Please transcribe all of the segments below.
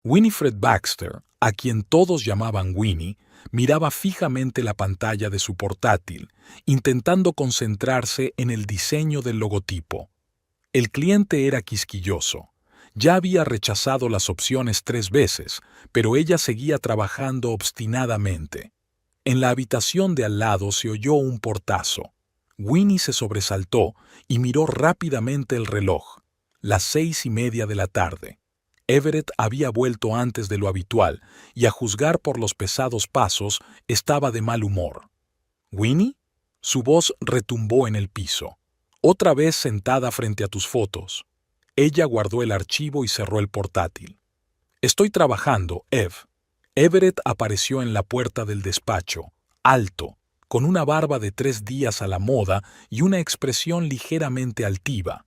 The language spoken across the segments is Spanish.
Winifred Baxter, a quien todos llamaban Winnie, miraba fijamente la pantalla de su portátil, intentando concentrarse en el diseño del logotipo. El cliente era quisquilloso. Ya había rechazado las opciones 3 veces, pero ella seguía trabajando obstinadamente. En la habitación de al lado se oyó un portazo. Winnie se sobresaltó y miró rápidamente el reloj. Las 6:30 de la tarde. Everett había vuelto antes de lo habitual y, a juzgar por los pesados pasos, estaba de mal humor. ¿Winnie? Su voz retumbó en el piso. Otra vez sentada frente a tus fotos. Ella guardó el archivo y cerró el portátil. Estoy trabajando, Ev. Everett apareció en la puerta del despacho, alto, con una barba de 3 días a la moda y una expresión ligeramente altiva.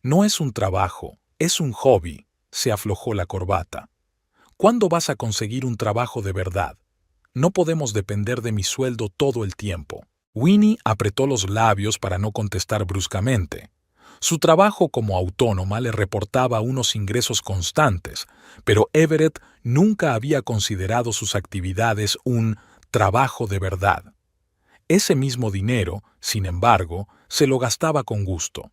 No es un trabajo, es un hobby. Se aflojó la corbata. ¿Cuándo vas a conseguir un trabajo de verdad? No podemos depender de mi sueldo todo el tiempo. Winnie apretó los labios para no contestar bruscamente. Su trabajo como autónoma le reportaba unos ingresos constantes, pero Everett nunca había considerado sus actividades un trabajo de verdad. Ese mismo dinero, sin embargo, se lo gastaba con gusto.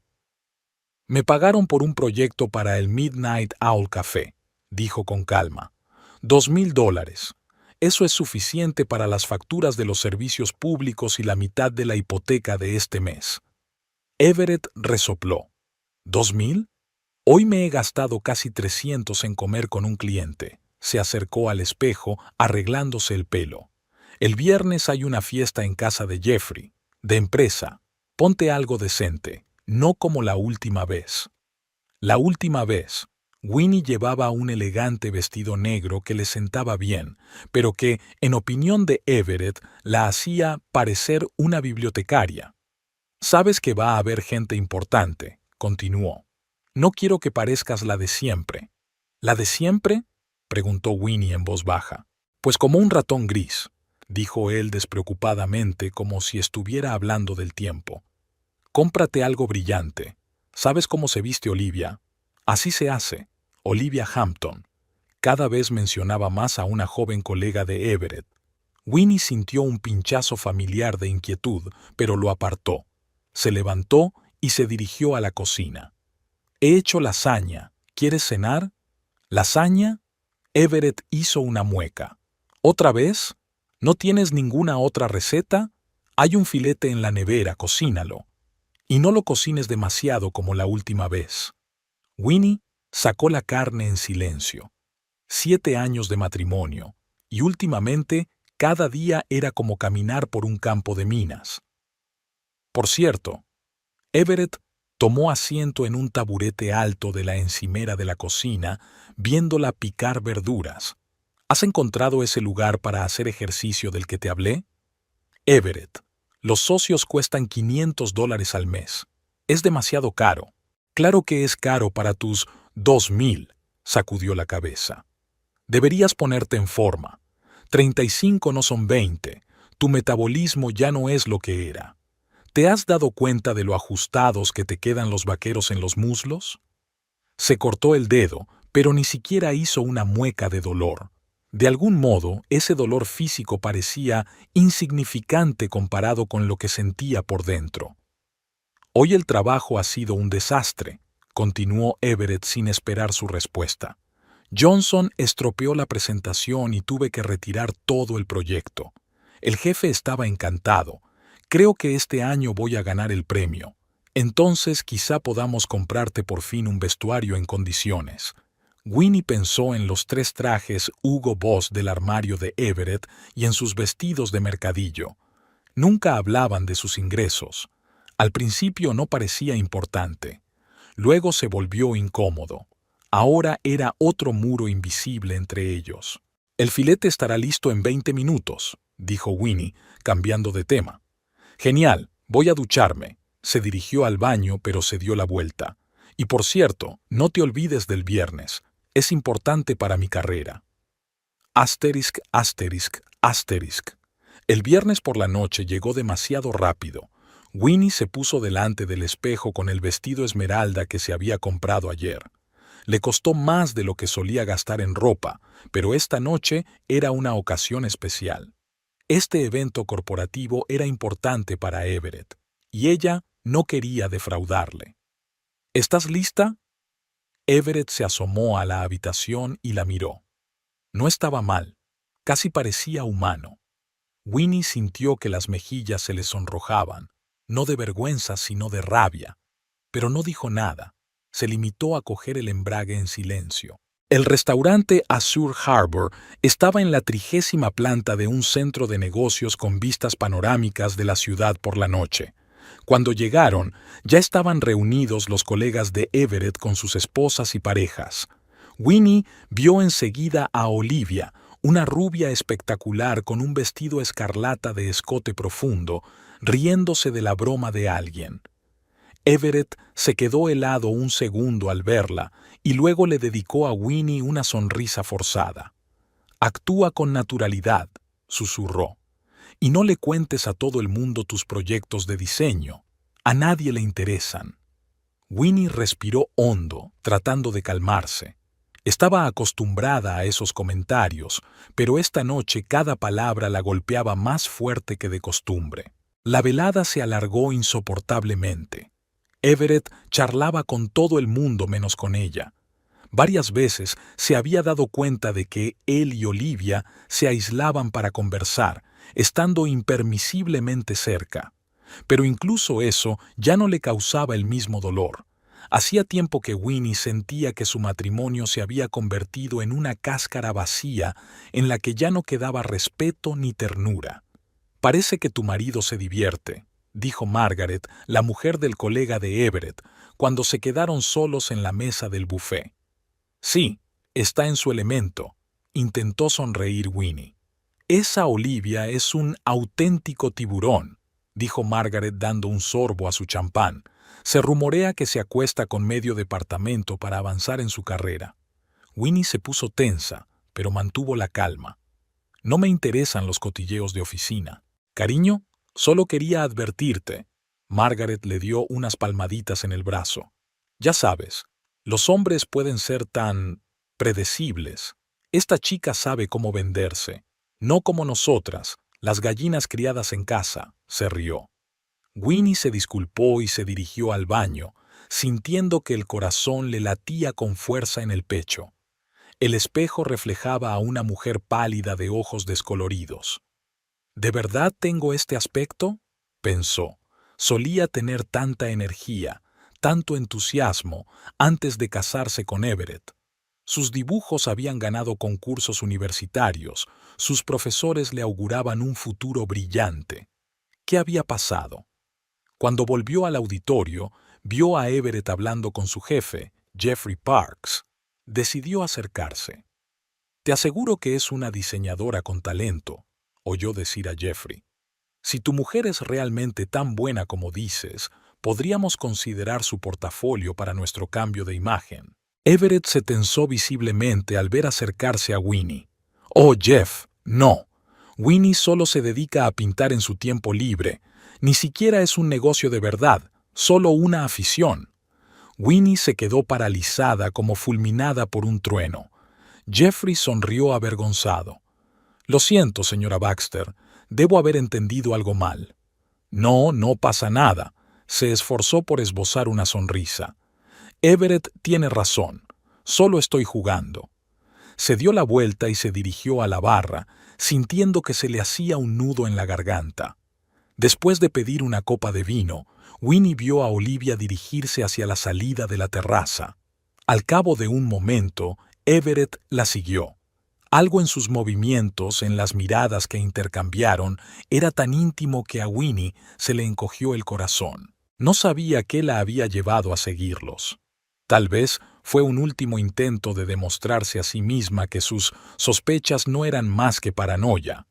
Me pagaron por un proyecto para el Midnight Owl Café, dijo con calma. $2,000. Eso es suficiente para las facturas de los servicios públicos y la mitad de la hipoteca de este mes. Everett resopló. ¿2,000? Hoy me he gastado casi 300 en comer con un cliente. Se acercó al espejo, arreglándose el pelo. El viernes hay una fiesta en casa de Jeffrey, de empresa. Ponte algo decente. No como la última vez. La última vez, Winnie llevaba un elegante vestido negro que le sentaba bien, pero que, en opinión de Everett, la hacía parecer una bibliotecaria. Sabes que va a haber gente importante, continuó. No quiero que parezcas la de siempre. ¿La de siempre?, preguntó Winnie en voz baja. Pues como un ratón gris, dijo él despreocupadamente, como si estuviera hablando del tiempo. Cómprate algo brillante. ¿Sabes cómo se viste Olivia? Así se hace. Olivia Hampton. Cada vez mencionaba más a una joven colega de Everett. Winnie sintió un pinchazo familiar de inquietud, pero lo apartó. Se levantó y se dirigió a la cocina. He hecho lasaña. ¿Quieres cenar? ¿Lasaña? Everett hizo una mueca. ¿Otra vez? ¿No tienes ninguna otra receta? Hay un filete en la nevera, cocínalo. Y no lo cocines demasiado como la última vez. Winnie sacó la carne en silencio. 7 años de matrimonio, y últimamente cada día era como caminar por un campo de minas. Por cierto, Everett tomó asiento en un taburete alto de la encimera de la cocina, viéndola picar verduras. ¿Has encontrado ese lugar para hacer ejercicio del que te hablé? Everett. Los socios cuestan $500 al mes. Es demasiado caro. Claro que es caro para tus 2,000, sacudió la cabeza. Deberías ponerte en forma. 35 no son 20. Tu metabolismo ya no es lo que era. ¿Te has dado cuenta de lo ajustados que te quedan los vaqueros en los muslos? Se cortó el dedo, pero ni siquiera hizo una mueca de dolor. De algún modo, ese dolor físico parecía insignificante comparado con lo que sentía por dentro. Hoy el trabajo ha sido un desastre, continuó Everett sin esperar su respuesta. Johnson estropeó la presentación y tuve que retirar todo el proyecto. El jefe estaba encantado. Creo que este año voy a ganar el premio. Entonces quizá podamos comprarte por fin un vestuario en condiciones. Winnie pensó en los 3 trajes Hugo Boss del armario de Everett y en sus vestidos de mercadillo. Nunca hablaban de sus ingresos. Al principio no parecía importante. Luego se volvió incómodo. Ahora era otro muro invisible entre ellos. El filete estará listo en 20 minutos, dijo Winnie, cambiando de tema. Genial, voy a ducharme. Se dirigió al baño, pero se dio la vuelta. Y por cierto, no te olvides del viernes. Es importante para mi carrera. Asterisk, asterisk, asterisk. El viernes por la noche llegó demasiado rápido. Winnie se puso delante del espejo con el vestido esmeralda que se había comprado ayer. Le costó más de lo que solía gastar en ropa, pero esta noche era una ocasión especial. Este evento corporativo era importante para Everett, y ella no quería defraudarle. ¿Estás lista? Everett se asomó a la habitación y la miró. No estaba mal, casi parecía humano. Winnie sintió que las mejillas se le sonrojaban, no de vergüenza sino de rabia, pero no dijo nada. Se limitó a coger el embrague en silencio. El restaurante Azure Harbor estaba en la 30ª planta de un centro de negocios con vistas panorámicas de la ciudad por la noche. Cuando llegaron, ya estaban reunidos los colegas de Everett con sus esposas y parejas. Winnie vio enseguida a Olivia, una rubia espectacular con un vestido escarlata de escote profundo, riéndose de la broma de alguien. Everett se quedó helado un segundo al verla y luego le dedicó a Winnie una sonrisa forzada. «Actúa con naturalidad», susurró, «y no le cuentes a todo el mundo tus proyectos de diseño. A nadie le interesan». Winnie respiró hondo, tratando de calmarse. Estaba acostumbrada a esos comentarios, pero esta noche cada palabra la golpeaba más fuerte que de costumbre. La velada se alargó insoportablemente. Everett charlaba con todo el mundo menos con ella. Varias veces se había dado cuenta de que él y Olivia se aislaban para conversar, estando impermisiblemente cerca. Pero incluso eso ya no le causaba el mismo dolor. Hacía tiempo que Winnie sentía que su matrimonio se había convertido en una cáscara vacía en la que ya no quedaba respeto ni ternura. «Parece que tu marido se divierte», dijo Margaret, la mujer del colega de Everett, cuando se quedaron solos en la mesa del buffet. «Sí, está en su elemento», intentó sonreír Winnie. «Esa Olivia es un auténtico tiburón», dijo Margaret dando un sorbo a su champán. «Se rumorea que se acuesta con medio departamento para avanzar en su carrera». Winnie se puso tensa, pero mantuvo la calma. «No me interesan los cotilleos de oficina. Cariño, solo quería advertirte». Margaret le dio unas palmaditas en el brazo. «Ya sabes, los hombres pueden ser tan predecibles. Esta chica sabe cómo venderse. No como nosotras, las gallinas criadas en casa», se rió. Winnie se disculpó y se dirigió al baño, sintiendo que el corazón le latía con fuerza en el pecho. El espejo reflejaba a una mujer pálida de ojos descoloridos. «¿De verdad tengo este aspecto?», pensó. Solía tener tanta energía, tanto entusiasmo, antes de casarse con Everett. Sus dibujos habían ganado concursos universitarios, sus profesores le auguraban un futuro brillante. ¿Qué había pasado? Cuando volvió al auditorio, vio a Everett hablando con su jefe, Jeffrey Parks. Decidió acercarse. «Te aseguro que es una diseñadora con talento», oyó decir a Jeffrey. «Si tu mujer es realmente tan buena como dices, podríamos considerar su portafolio para nuestro cambio de imagen». Everett se tensó visiblemente al ver acercarse a Winnie. «Oh, Jeff, no. Winnie solo se dedica a pintar en su tiempo libre. Ni siquiera es un negocio de verdad, solo una afición». Winnie se quedó paralizada como fulminada por un trueno. Jeffrey sonrió avergonzado. «Lo siento, señora Baxter, debo haber entendido algo mal». «No, no pasa nada», se esforzó por esbozar una sonrisa. «Everett tiene razón, solo estoy jugando». Se dio la vuelta y se dirigió a la barra, sintiendo que se le hacía un nudo en la garganta. Después de pedir una copa de vino, Winnie vio a Olivia dirigirse hacia la salida de la terraza. Al cabo de un momento, Everett la siguió. Algo en sus movimientos, en las miradas que intercambiaron, era tan íntimo que a Winnie se le encogió el corazón. No sabía qué la había llevado a seguirlos. Tal vez fue un último intento de demostrarse a sí misma que sus sospechas no eran más que paranoia.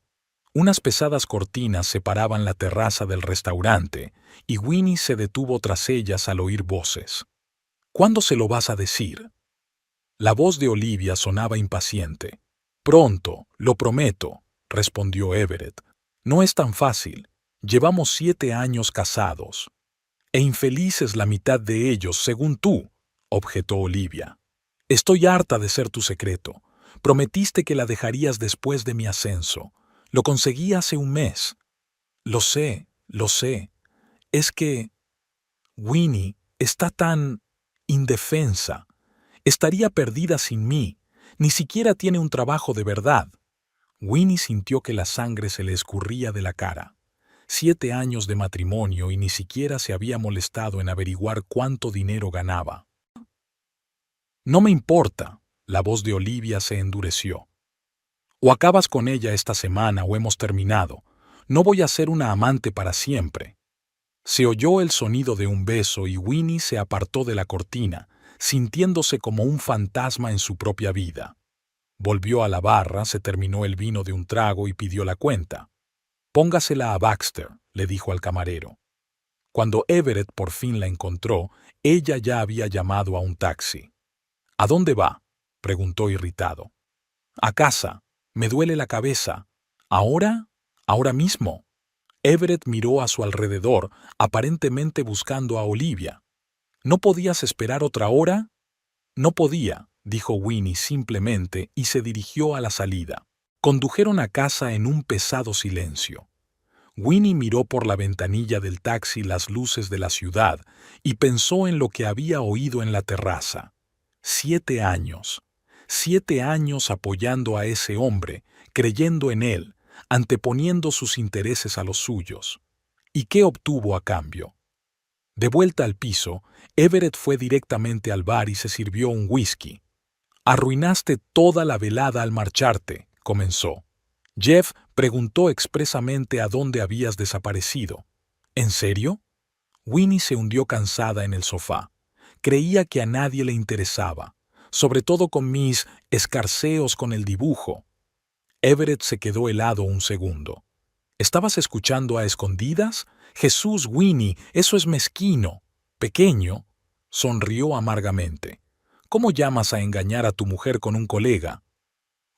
Unas pesadas cortinas separaban la terraza del restaurante y Winnie se detuvo tras ellas al oír voces. «¿Cuándo se lo vas a decir?». La voz de Olivia sonaba impaciente. «Pronto, lo prometo», respondió Everett. «No es tan fácil. Llevamos 7 años casados». «E infelices la mitad de ellos, según tú», objetó Olivia. Estoy harta de ser tu secreto. Prometiste que la dejarías después de mi ascenso. Lo conseguí hace un mes. Lo sé, lo sé. Es que Winnie está tan indefensa. Estaría perdida sin mí. Ni siquiera tiene un trabajo de verdad. Winnie sintió que la sangre se le escurría de la cara. 7 años de matrimonio y ni siquiera se había molestado en averiguar cuánto dinero ganaba. No me importa. La voz de Olivia se endureció. O acabas con ella esta semana o hemos terminado. No voy a ser una amante para siempre. Se oyó el sonido de un beso y Winnie se apartó de la cortina, sintiéndose como un fantasma en su propia vida. Volvió a la barra, se terminó el vino de un trago y pidió la cuenta. Póngasela a Baxter, le dijo al camarero. Cuando Everett por fin la encontró, ella ya había llamado a un taxi. ¿A dónde va?, preguntó irritado. A casa. Me duele la cabeza. ¿Ahora? ¿Ahora mismo? Everett miró a su alrededor, aparentemente buscando a Olivia. ¿No podías esperar otra hora? No podía, dijo Winnie simplemente y se dirigió a la salida. Condujeron a casa en un pesado silencio. Winnie miró por la ventanilla del taxi las luces de la ciudad y pensó en lo que había oído en la terraza. 7 años. 7 años apoyando a ese hombre, creyendo en él, anteponiendo sus intereses a los suyos. ¿Y qué obtuvo a cambio? De vuelta al piso, Everett fue directamente al bar y se sirvió un whisky. Arruinaste toda la velada al marcharte, comenzó. Jeff preguntó expresamente a dónde habías desaparecido. ¿En serio? Winnie se hundió cansada en el sofá. Creía que a nadie le interesaba, sobre todo con mis escarceos con el dibujo. Everett se quedó helado un segundo. ¿Estabas escuchando a escondidas? Jesús, Winnie, eso es mezquino. Pequeño. Sonrió amargamente. ¿Cómo llamas a engañar a tu mujer con un colega?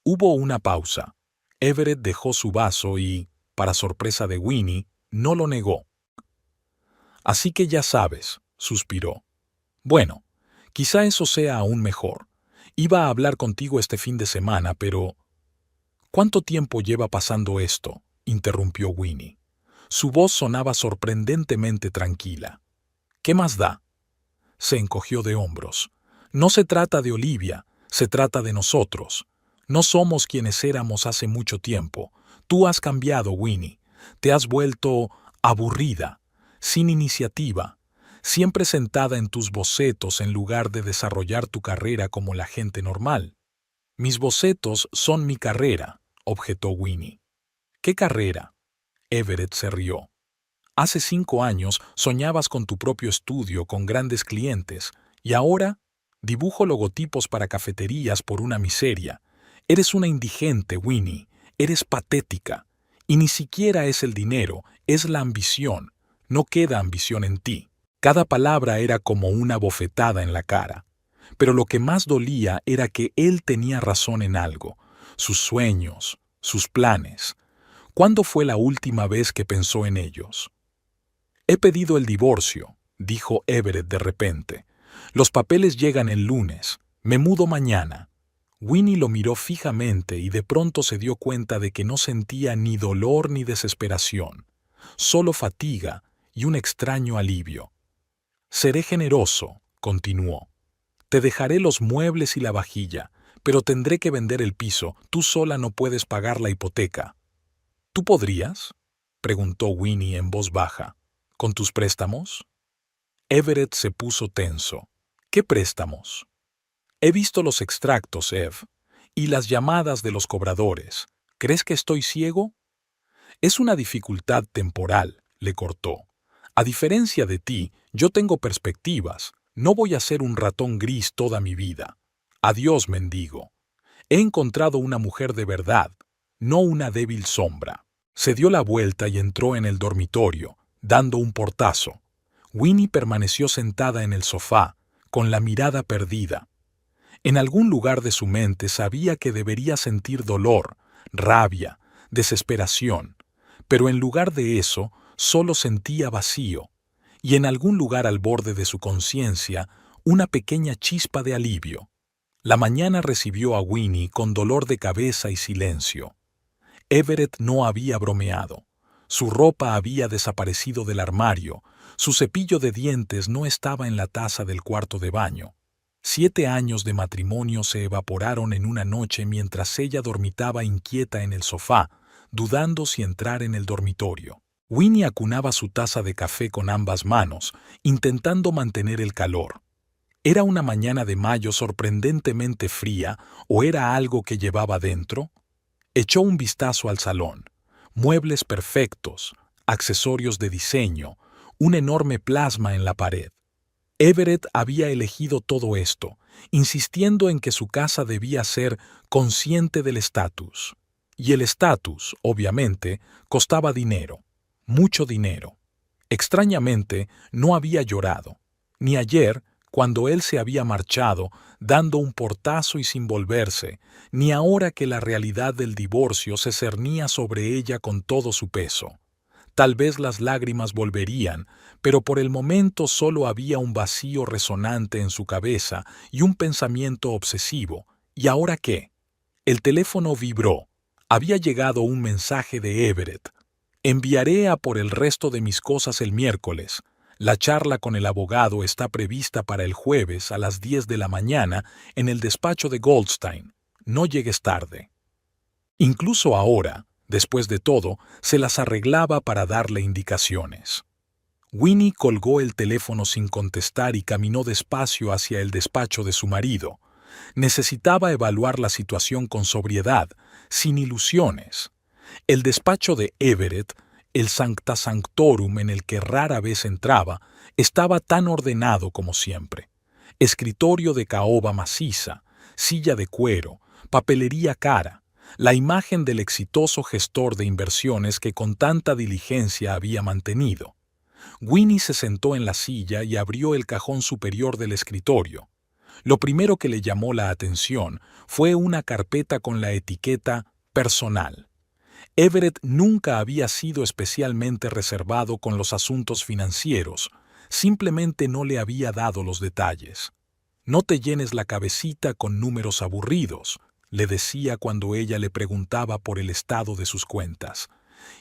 Hubo una pausa. Everett dejó su vaso y, para sorpresa de Winnie, no lo negó. Así que ya sabes, suspiró. Bueno, quizá eso sea aún mejor. Iba a hablar contigo este fin de semana, pero... ¿Cuánto tiempo lleva pasando esto?, interrumpió Winnie. Su voz sonaba sorprendentemente tranquila. ¿Qué más da? Se encogió de hombros. No se trata de Olivia, se trata de nosotros. No somos quienes éramos hace mucho tiempo. Tú has cambiado, Winnie. Te has vuelto aburrida, sin iniciativa, siempre sentada en tus bocetos en lugar de desarrollar tu carrera como la gente normal. Mis bocetos son mi carrera, objetó Winnie. ¿Qué carrera? Everett se rió. Hace 5 años soñabas con tu propio estudio con grandes clientes, y ahora dibujo logotipos para cafeterías por una miseria. Eres una indigente, Winnie. Eres patética. Y ni siquiera es el dinero, es la ambición. No queda ambición en ti. Cada palabra era como una bofetada en la cara. Pero lo que más dolía era que él tenía razón en algo. Sus sueños, sus planes. ¿Cuándo fue la última vez que pensó en ellos? He pedido el divorcio, dijo Everett de repente. Los papeles llegan el lunes. Me mudo mañana. Winnie lo miró fijamente y de pronto se dio cuenta de que no sentía ni dolor ni desesperación, solo fatiga y un extraño alivio. Seré generoso, continuó. Te dejaré los muebles y la vajilla, pero tendré que vender el piso. Tú sola no puedes pagar la hipoteca. ¿Tú podrías?, preguntó Winnie en voz baja. ¿Con tus préstamos? Everett se puso tenso. ¿Qué préstamos? He visto los extractos, Ev, y las llamadas de los cobradores. ¿Crees que estoy ciego? Es una dificultad temporal, le cortó. A diferencia de ti, yo tengo perspectivas. No voy a ser un ratón gris toda mi vida. Adiós, mendigo. He encontrado una mujer de verdad, no una débil sombra. Se dio la vuelta y entró en el dormitorio, dando un portazo. Winnie permaneció sentada en el sofá, con la mirada perdida. En algún lugar de su mente sabía que debería sentir dolor, rabia, desesperación, pero en lugar de eso solo sentía vacío, y en algún lugar al borde de su conciencia una pequeña chispa de alivio. La mañana recibió a Winnie con dolor de cabeza y silencio. Everett no había bromeado. Su ropa había desaparecido del armario, su cepillo de dientes no estaba en la taza del cuarto de baño. 7 años de matrimonio se evaporaron en una noche mientras ella dormitaba inquieta en el sofá, dudando si entrar en el dormitorio. Winnie acunaba su taza de café con ambas manos, intentando mantener el calor. ¿Era una mañana de mayo sorprendentemente fría o era algo que llevaba dentro? Echó un vistazo al salón. Muebles perfectos, accesorios de diseño, un enorme plasma en la pared. Everett había elegido todo esto, insistiendo en que su casa debía ser consciente del estatus. Y el estatus, obviamente, costaba dinero, mucho dinero. Extrañamente, no había llorado, ni ayer, cuando él se había marchado, dando un portazo y sin volverse, ni ahora que la realidad del divorcio se cernía sobre ella con todo su peso. Tal vez las lágrimas volverían, pero por el momento solo había un vacío resonante en su cabeza y un pensamiento obsesivo. ¿Y ahora qué? El teléfono vibró. Había llegado un mensaje de Everett. Enviaré a por el resto de mis cosas el miércoles. La charla con el abogado está prevista para el jueves a las 10 de la mañana en el despacho de Goldstein. No llegues tarde. Incluso ahora, después de todo, se las arreglaba para darle indicaciones. Winnie colgó el teléfono sin contestar y caminó despacio hacia el despacho de su marido. Necesitaba evaluar la situación con sobriedad, sin ilusiones. El despacho de Everett, el sancta sanctorum en el que rara vez entraba, estaba tan ordenado como siempre. Escritorio de caoba maciza, silla de cuero, papelería cara, la imagen del exitoso gestor de inversiones que con tanta diligencia había mantenido. Winnie se sentó en la silla y abrió el cajón superior del escritorio. Lo primero que le llamó la atención fue una carpeta con la etiqueta personal. Everett nunca había sido especialmente reservado con los asuntos financieros, simplemente no le había dado los detalles. No te llenes la cabecita con números aburridos, le decía cuando ella le preguntaba por el estado de sus cuentas.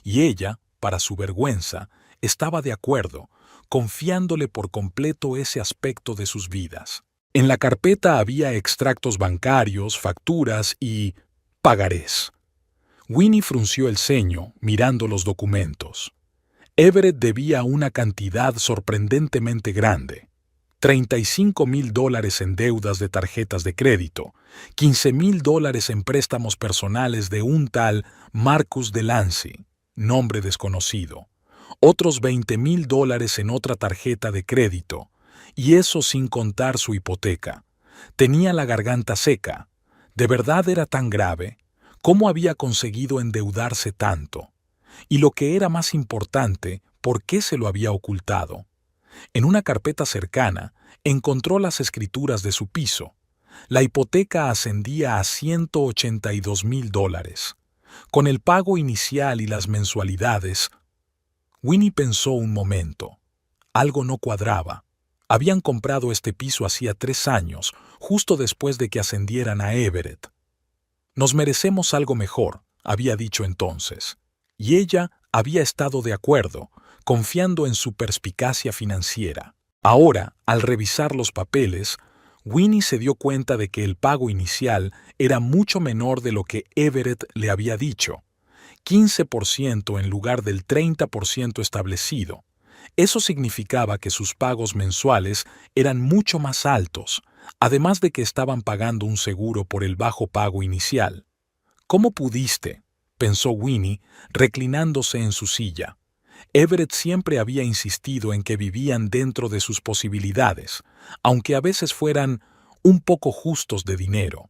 Y ella, para su vergüenza, estaba de acuerdo, confiándole por completo ese aspecto de sus vidas. En la carpeta había extractos bancarios, facturas y pagarés. Winnie frunció el ceño, mirando los documentos. Everett debía una cantidad sorprendentemente grande. $35,000 en deudas de tarjetas de crédito, $15,000 en préstamos personales de un tal Marcus Delancey, nombre desconocido, otros $20,000 en otra tarjeta de crédito, y eso sin contar su hipoteca. Tenía la garganta seca. ¿De verdad era tan grave? ¿Cómo había conseguido endeudarse tanto? Y lo que era más importante, ¿por qué se lo había ocultado? En una carpeta cercana, encontró las escrituras de su piso. La hipoteca ascendía a $182,000. Con el pago inicial y las mensualidades, Winnie pensó un momento. Algo no cuadraba. Habían comprado este piso hacía 3 años, justo después de que ascendieran a Everett. Nos merecemos algo mejor, había dicho entonces. Y ella había estado de acuerdo, confiando en su perspicacia financiera. Ahora, al revisar los papeles, Winnie se dio cuenta de que el pago inicial era mucho menor de lo que Everett le había dicho. 15% en lugar del 30% establecido. Eso significaba que sus pagos mensuales eran mucho más altos, además de que estaban pagando un seguro por el bajo pago inicial. ¿Cómo pudiste?, pensó Winnie, reclinándose en su silla. Everett siempre había insistido en que vivían dentro de sus posibilidades, aunque a veces fueran un poco justos de dinero.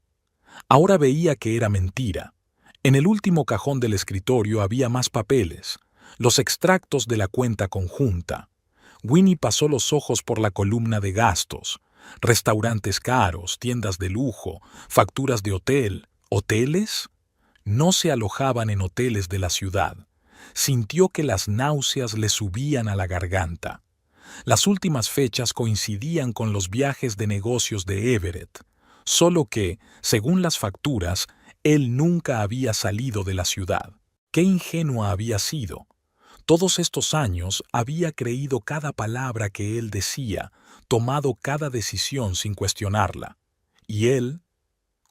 Ahora veía que era mentira. En el último cajón del escritorio había más papeles, los extractos de la cuenta conjunta. Winnie pasó los ojos por la columna de gastos. Restaurantes caros, tiendas de lujo, facturas de hotel. ¿Hoteles? No se alojaban en hoteles de la ciudad. Sintió que las náuseas le subían a la garganta. Las últimas fechas coincidían con los viajes de negocios de Everett. solo que, según las facturas, él nunca había salido de la ciudad. ¡Qué ingenua había sido! Todos estos años había creído cada palabra que él decía, tomado cada decisión sin cuestionarla. Y él...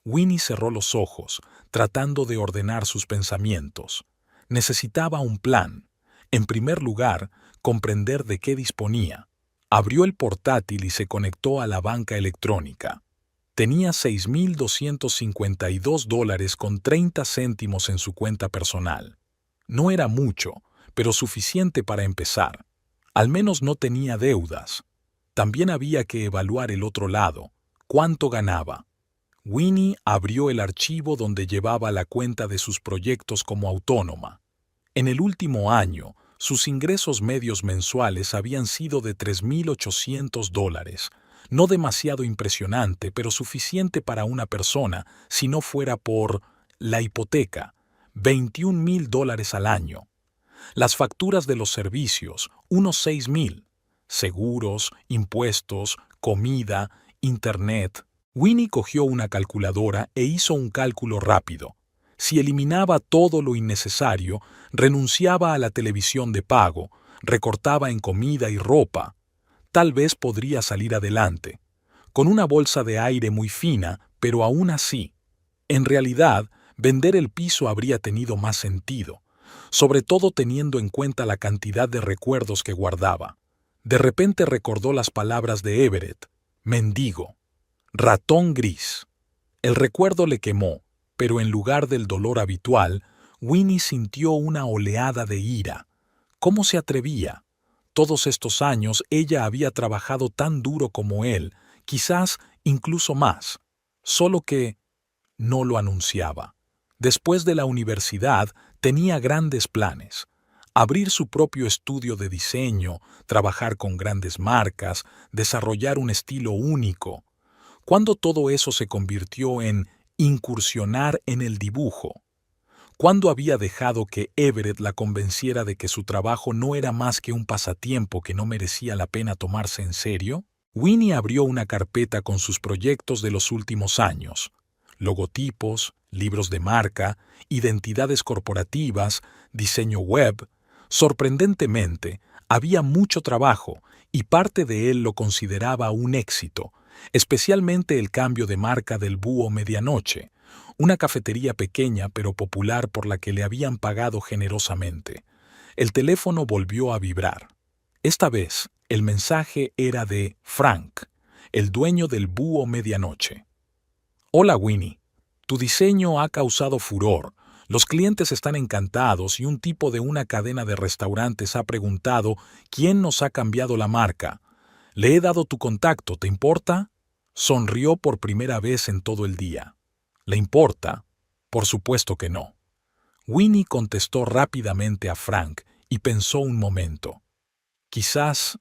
Winnie cerró los ojos, tratando de ordenar sus pensamientos. Necesitaba un plan. En primer lugar, comprender de qué disponía. Abrió el portátil y se conectó a la banca electrónica. Tenía $6,252.30 en su cuenta personal. No era mucho, pero suficiente para empezar. Al menos no tenía deudas. También había que evaluar el otro lado. ¿Cuánto ganaba? Winnie abrió el archivo donde llevaba la cuenta de sus proyectos como autónoma. En el último año, sus ingresos medios mensuales habían sido de $3,800. No demasiado impresionante, pero suficiente para una persona si no fuera por la hipoteca, $21,000 al año. Las facturas de los servicios, unos $6,000. Seguros, impuestos, comida, internet. Winnie cogió una calculadora e hizo un cálculo rápido. Si eliminaba todo lo innecesario, renunciaba a la televisión de pago, recortaba en comida y ropa, tal vez podría salir adelante. Con una bolsa de aire muy fina, pero aún así. En realidad, vender el piso habría tenido más sentido, sobre todo teniendo en cuenta la cantidad de recuerdos que guardaba. De repente recordó las palabras de Everett: mendigo, ratón gris. El recuerdo le quemó, pero en lugar del dolor habitual, Winnie sintió una oleada de ira. ¿Cómo se atrevía? Todos estos años ella había trabajado tan duro como él, quizás incluso más, solo que no lo anunciaba. Después de la universidad tenía grandes planes. Abrir su propio estudio de diseño, trabajar con grandes marcas, desarrollar un estilo único. ¿Cuándo todo eso se convirtió en incursionar en el dibujo? ¿Cuándo había dejado que Everett la convenciera de que su trabajo no era más que un pasatiempo que no merecía la pena tomarse en serio? Winnie abrió una carpeta con sus proyectos de los últimos años. Logotipos, libros de marca, identidades corporativas, diseño web. Sorprendentemente, había mucho trabajo y parte de él lo consideraba un éxito, especialmente el cambio de marca del Búho Medianoche, una cafetería pequeña pero popular por la que le habían pagado generosamente. El teléfono volvió a vibrar. Esta vez, el mensaje era de Frank, el dueño del Búho Medianoche. Hola Winnie, tu diseño ha causado furor. Los clientes están encantados y un tipo de una cadena de restaurantes ha preguntado quién nos ha cambiado la marca. Le he dado tu contacto, ¿te importa? Sonrió por primera vez en todo el día. ¿Le importa? Por supuesto que no. Winnie contestó rápidamente a Frank y pensó un momento. Quizás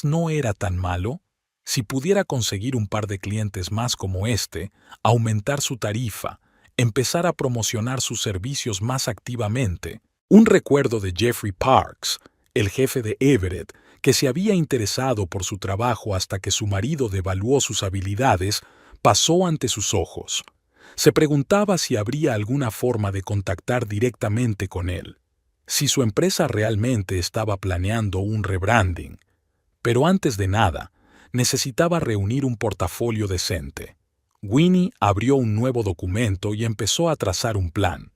no era tan malo. Si pudiera conseguir un par de clientes más como este, aumentar su tarifa, empezar a promocionar sus servicios más activamente. Un recuerdo de Jeffrey Parks, el jefe de Everett, que se había interesado por su trabajo hasta que su marido devaluó sus habilidades, pasó ante sus ojos. Se preguntaba si habría alguna forma de contactar directamente con él, si su empresa realmente estaba planeando un rebranding. Pero antes de nada, necesitaba reunir un portafolio decente. Winnie abrió un nuevo documento y empezó a trazar un plan.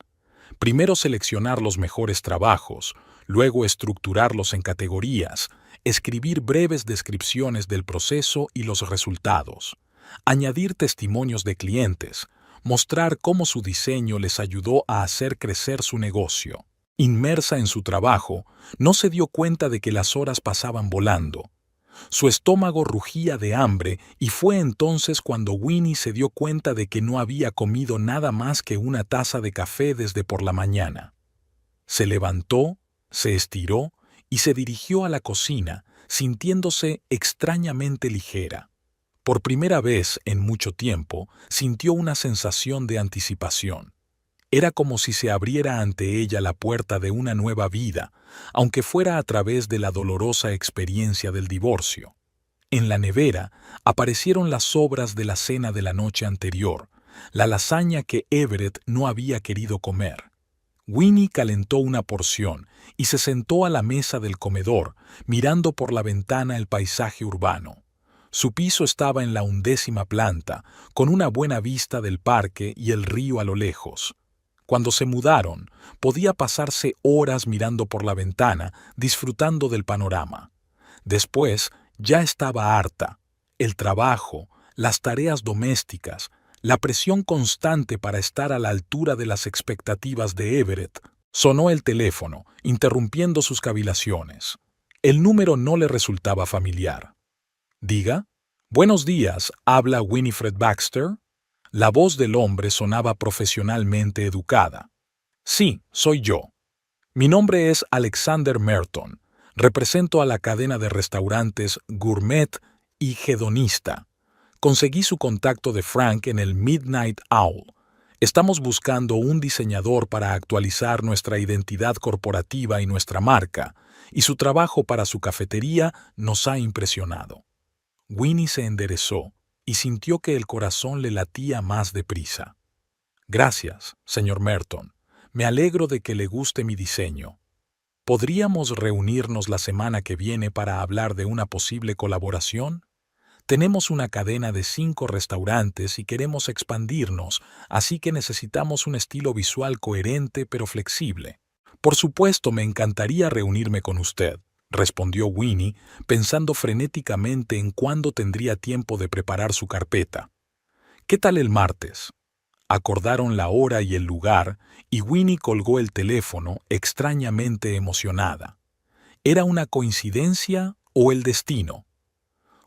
Primero seleccionar los mejores trabajos, luego estructurarlos en categorías, escribir breves descripciones del proceso y los resultados, añadir testimonios de clientes, mostrar cómo su diseño les ayudó a hacer crecer su negocio. Inmersa en su trabajo, no se dio cuenta de que las horas pasaban volando. Su estómago rugía de hambre y fue entonces cuando Winnie se dio cuenta de que no había comido nada más que una taza de café desde por la mañana. Se levantó, se estiró y se dirigió a la cocina, sintiéndose extrañamente ligera. Por primera vez en mucho tiempo, sintió una sensación de anticipación. Era como si se abriera ante ella la puerta de una nueva vida, aunque fuera a través de la dolorosa experiencia del divorcio. En la nevera aparecieron las sobras de la cena de la noche anterior, la lasaña que Everett no había querido comer. Winnie calentó una porción y se sentó a la mesa del comedor, mirando por la ventana el paisaje urbano. Su piso estaba en la 11ª planta, con una buena vista del parque y el río a lo lejos. Cuando se mudaron, podía pasarse horas mirando por la ventana, disfrutando del panorama. Después, ya estaba harta. El trabajo, las tareas domésticas, la presión constante para estar a la altura de las expectativas de Everett. Sonó el teléfono, interrumpiendo sus cavilaciones. El número no le resultaba familiar. Diga. Buenos días, ¿habla Winifred Baxter? La voz del hombre sonaba profesionalmente educada. Sí, soy yo. Mi nombre es Alexander Merton. Represento a la cadena de restaurantes Gourmet y Hedonista. Conseguí su contacto de Frank en el Midnight Owl. Estamos buscando un diseñador para actualizar nuestra identidad corporativa y nuestra marca, y su trabajo para su cafetería nos ha impresionado. Winnie se enderezó y sintió que el corazón le latía más deprisa. Gracias, señor Merton. Me alegro de que le guste mi diseño. ¿Podríamos reunirnos la semana que viene para hablar de una posible colaboración? Tenemos una cadena de 5 restaurantes y queremos expandirnos, así que necesitamos un estilo visual coherente pero flexible. Por supuesto, me encantaría reunirme con usted, respondió Winnie, pensando frenéticamente en cuándo tendría tiempo de preparar su carpeta. ¿Qué tal el martes? Acordaron la hora y el lugar, y Winnie colgó el teléfono extrañamente emocionada. ¿Era una coincidencia o el destino?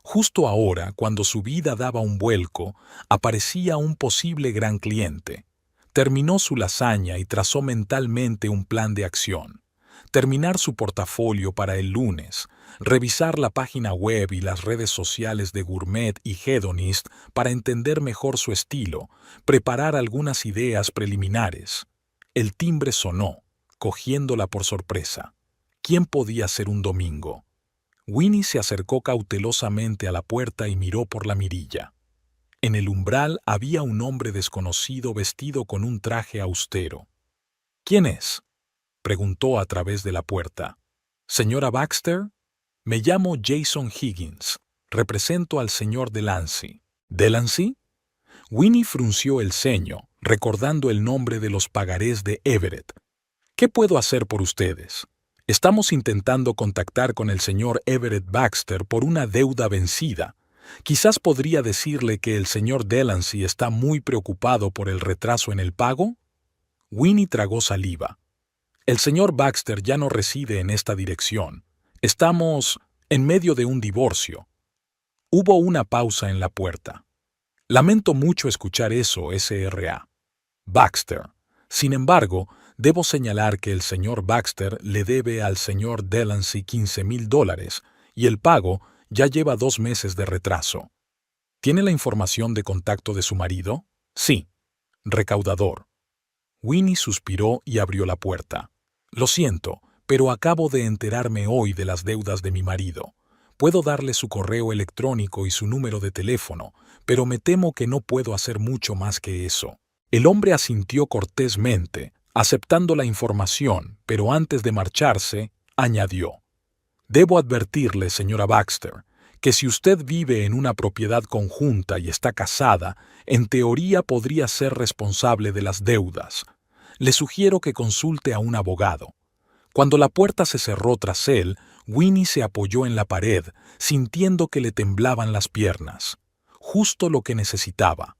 Justo ahora, cuando su vida daba un vuelco, aparecía un posible gran cliente. Terminó su lasaña y trazó mentalmente un plan de acción. Terminar su portafolio para el lunes, revisar la página web y las redes sociales de Gourmet y Hedonist para entender mejor su estilo, preparar algunas ideas preliminares. El timbre sonó, cogiéndola por sorpresa. ¿Quién podía ser un domingo? Winnie se acercó cautelosamente a la puerta y miró por la mirilla. En el umbral había un hombre desconocido vestido con un traje austero. ¿Quién es?, preguntó a través de la puerta. ¿Señora Baxter? Me llamo Jason Higgins. Represento al señor Delancey. ¿Delancey? Winnie frunció el ceño, recordando el nombre de los pagarés de Everett. ¿Qué puedo hacer por ustedes? Estamos intentando contactar con el señor Everett Baxter por una deuda vencida. Quizás podría decirle que el señor Delancey está muy preocupado por el retraso en el pago. Winnie tragó saliva. El señor Baxter ya no reside en esta dirección. Estamos en medio de un divorcio. Hubo una pausa en la puerta. Lamento mucho escuchar eso, S.R.A. Baxter. Sin embargo, debo señalar que el señor Baxter le debe al señor Delancey $15,000 y el pago ya lleva 2 meses de retraso. ¿Tiene la información de contacto de su marido? Sí. Recaudador. Winnie suspiró y abrió la puerta. Lo siento, pero acabo de enterarme hoy de las deudas de mi marido. Puedo darle su correo electrónico y su número de teléfono, pero me temo que no puedo hacer mucho más que eso. El hombre asintió cortésmente, aceptando la información, pero antes de marcharse, añadió: Debo advertirle, señora Baxter, que si usted vive en una propiedad conjunta y está casada, en teoría podría ser responsable de las deudas. Le sugiero que consulte a un abogado. Cuando la puerta se cerró tras él, Winnie se apoyó en la pared, sintiendo que le temblaban las piernas. Justo lo que necesitaba.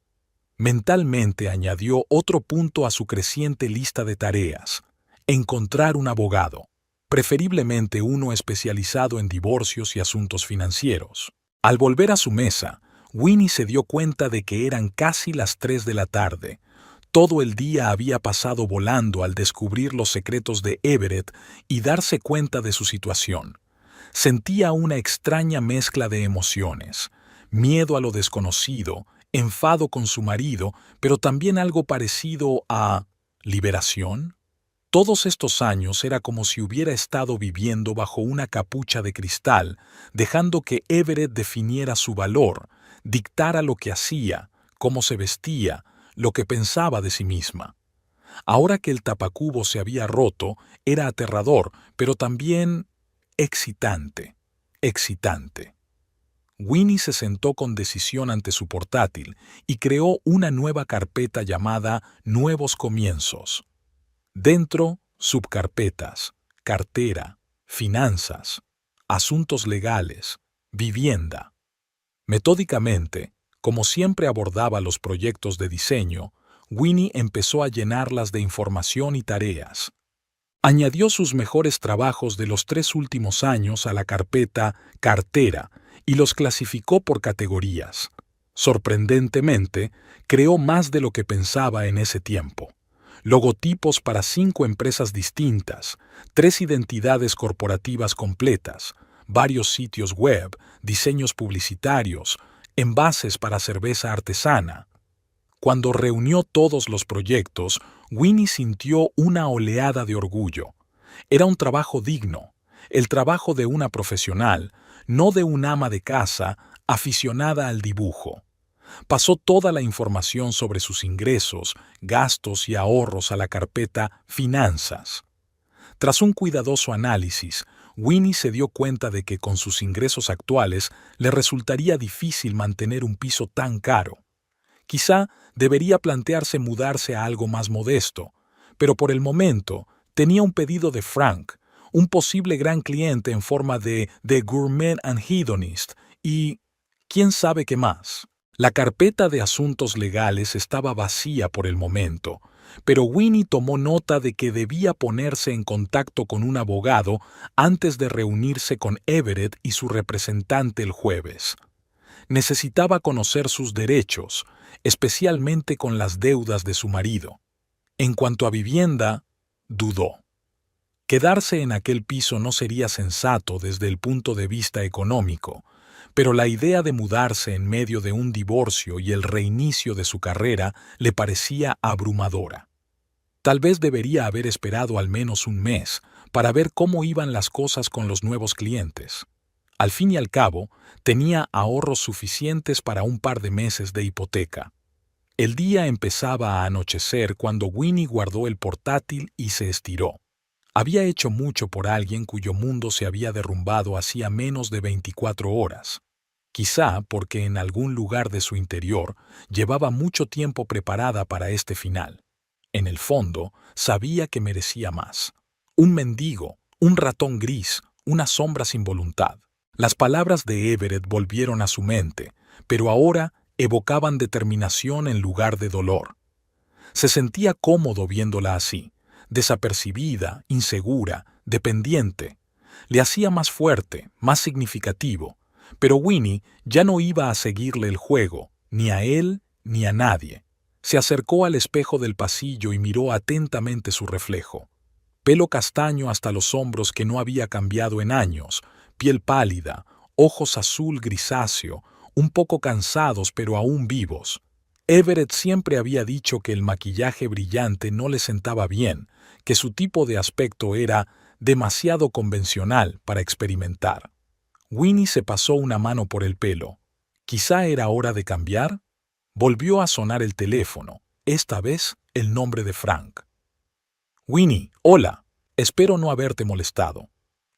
Mentalmente añadió otro punto a su creciente lista de tareas: encontrar un abogado, preferiblemente uno especializado en divorcios y asuntos financieros. Al volver a su mesa, Winnie se dio cuenta de que eran casi las 3 de la tarde. Todo el día había pasado volando al descubrir los secretos de Everett y darse cuenta de su situación. Sentía una extraña mezcla de emociones: miedo a lo desconocido, enfado con su marido, pero también algo parecido a liberación. Todos estos años era como si hubiera estado viviendo bajo una capucha de cristal, dejando que Everett definiera su valor, dictara lo que hacía, cómo se vestía, lo que pensaba de sí misma. Ahora que el tapacubo se había roto, era aterrador, pero también excitante. Excitante. Winnie se sentó con decisión ante su portátil y creó una nueva carpeta llamada Nuevos Comienzos. Dentro, subcarpetas, cartera, finanzas, asuntos legales, vivienda. Metódicamente, como siempre abordaba los proyectos de diseño, Winnie empezó a llenarlas de información y tareas. Añadió sus mejores trabajos de los 3 últimos años a la carpeta Cartera y los clasificó por categorías. Sorprendentemente, creó más de lo que pensaba en ese tiempo. Logotipos para 5 empresas distintas, 3 identidades corporativas completas, varios sitios web, diseños publicitarios, envases para cerveza artesana. Cuando reunió todos los proyectos, Winnie sintió una oleada de orgullo. Era un trabajo digno, el trabajo de una profesional, no de un ama de casa aficionada al dibujo. Pasó toda la información sobre sus ingresos, gastos y ahorros a la carpeta Finanzas. Tras un cuidadoso análisis, Winnie se dio cuenta de que con sus ingresos actuales le resultaría difícil mantener un piso tan caro. Quizá debería plantearse mudarse a algo más modesto, pero por el momento tenía un pedido de Frank, un posible gran cliente en forma de The Gourmet and Hedonist y quién sabe qué más. La carpeta de asuntos legales estaba vacía por el momento, pero Winnie tomó nota de que debía ponerse en contacto con un abogado antes de reunirse con Everett y su representante el jueves. Necesitaba conocer sus derechos, especialmente con las deudas de su marido. En cuanto a vivienda, dudó. Quedarse en aquel piso no sería sensato desde el punto de vista económico, pero la idea de mudarse en medio de un divorcio y el reinicio de su carrera le parecía abrumadora. Tal vez debería haber esperado al menos un mes para ver cómo iban las cosas con los nuevos clientes. Al fin y al cabo, tenía ahorros suficientes para un par de meses de hipoteca. El día empezaba a anochecer cuando Winnie guardó el portátil y se estiró. Había hecho mucho por alguien cuyo mundo se había derrumbado hacía menos de 24 horas. Quizá porque en algún lugar de su interior llevaba mucho tiempo preparada para este final. En el fondo, sabía que merecía más. Un mendigo, un ratón gris, una sombra sin voluntad. Las palabras de Everett volvieron a su mente, pero ahora evocaban determinación en lugar de dolor. Se sentía cómodo viéndola así, desapercibida, insegura, dependiente. Le hacía más fuerte, más significativo, pero Winnie ya no iba a seguirle el juego, ni a él ni a nadie. Se acercó al espejo del pasillo y miró atentamente su reflejo. Pelo castaño hasta los hombros que no había cambiado en años, piel pálida, ojos azul grisáceo, un poco cansados pero aún vivos. Everett siempre había dicho que el maquillaje brillante no le sentaba bien, que su tipo de aspecto era demasiado convencional para experimentar. Winnie se pasó una mano por el pelo. ¿Quizá era hora de cambiar? Volvió a sonar el teléfono, esta vez el nombre de Frank. «Winnie, hola. Espero no haberte molestado».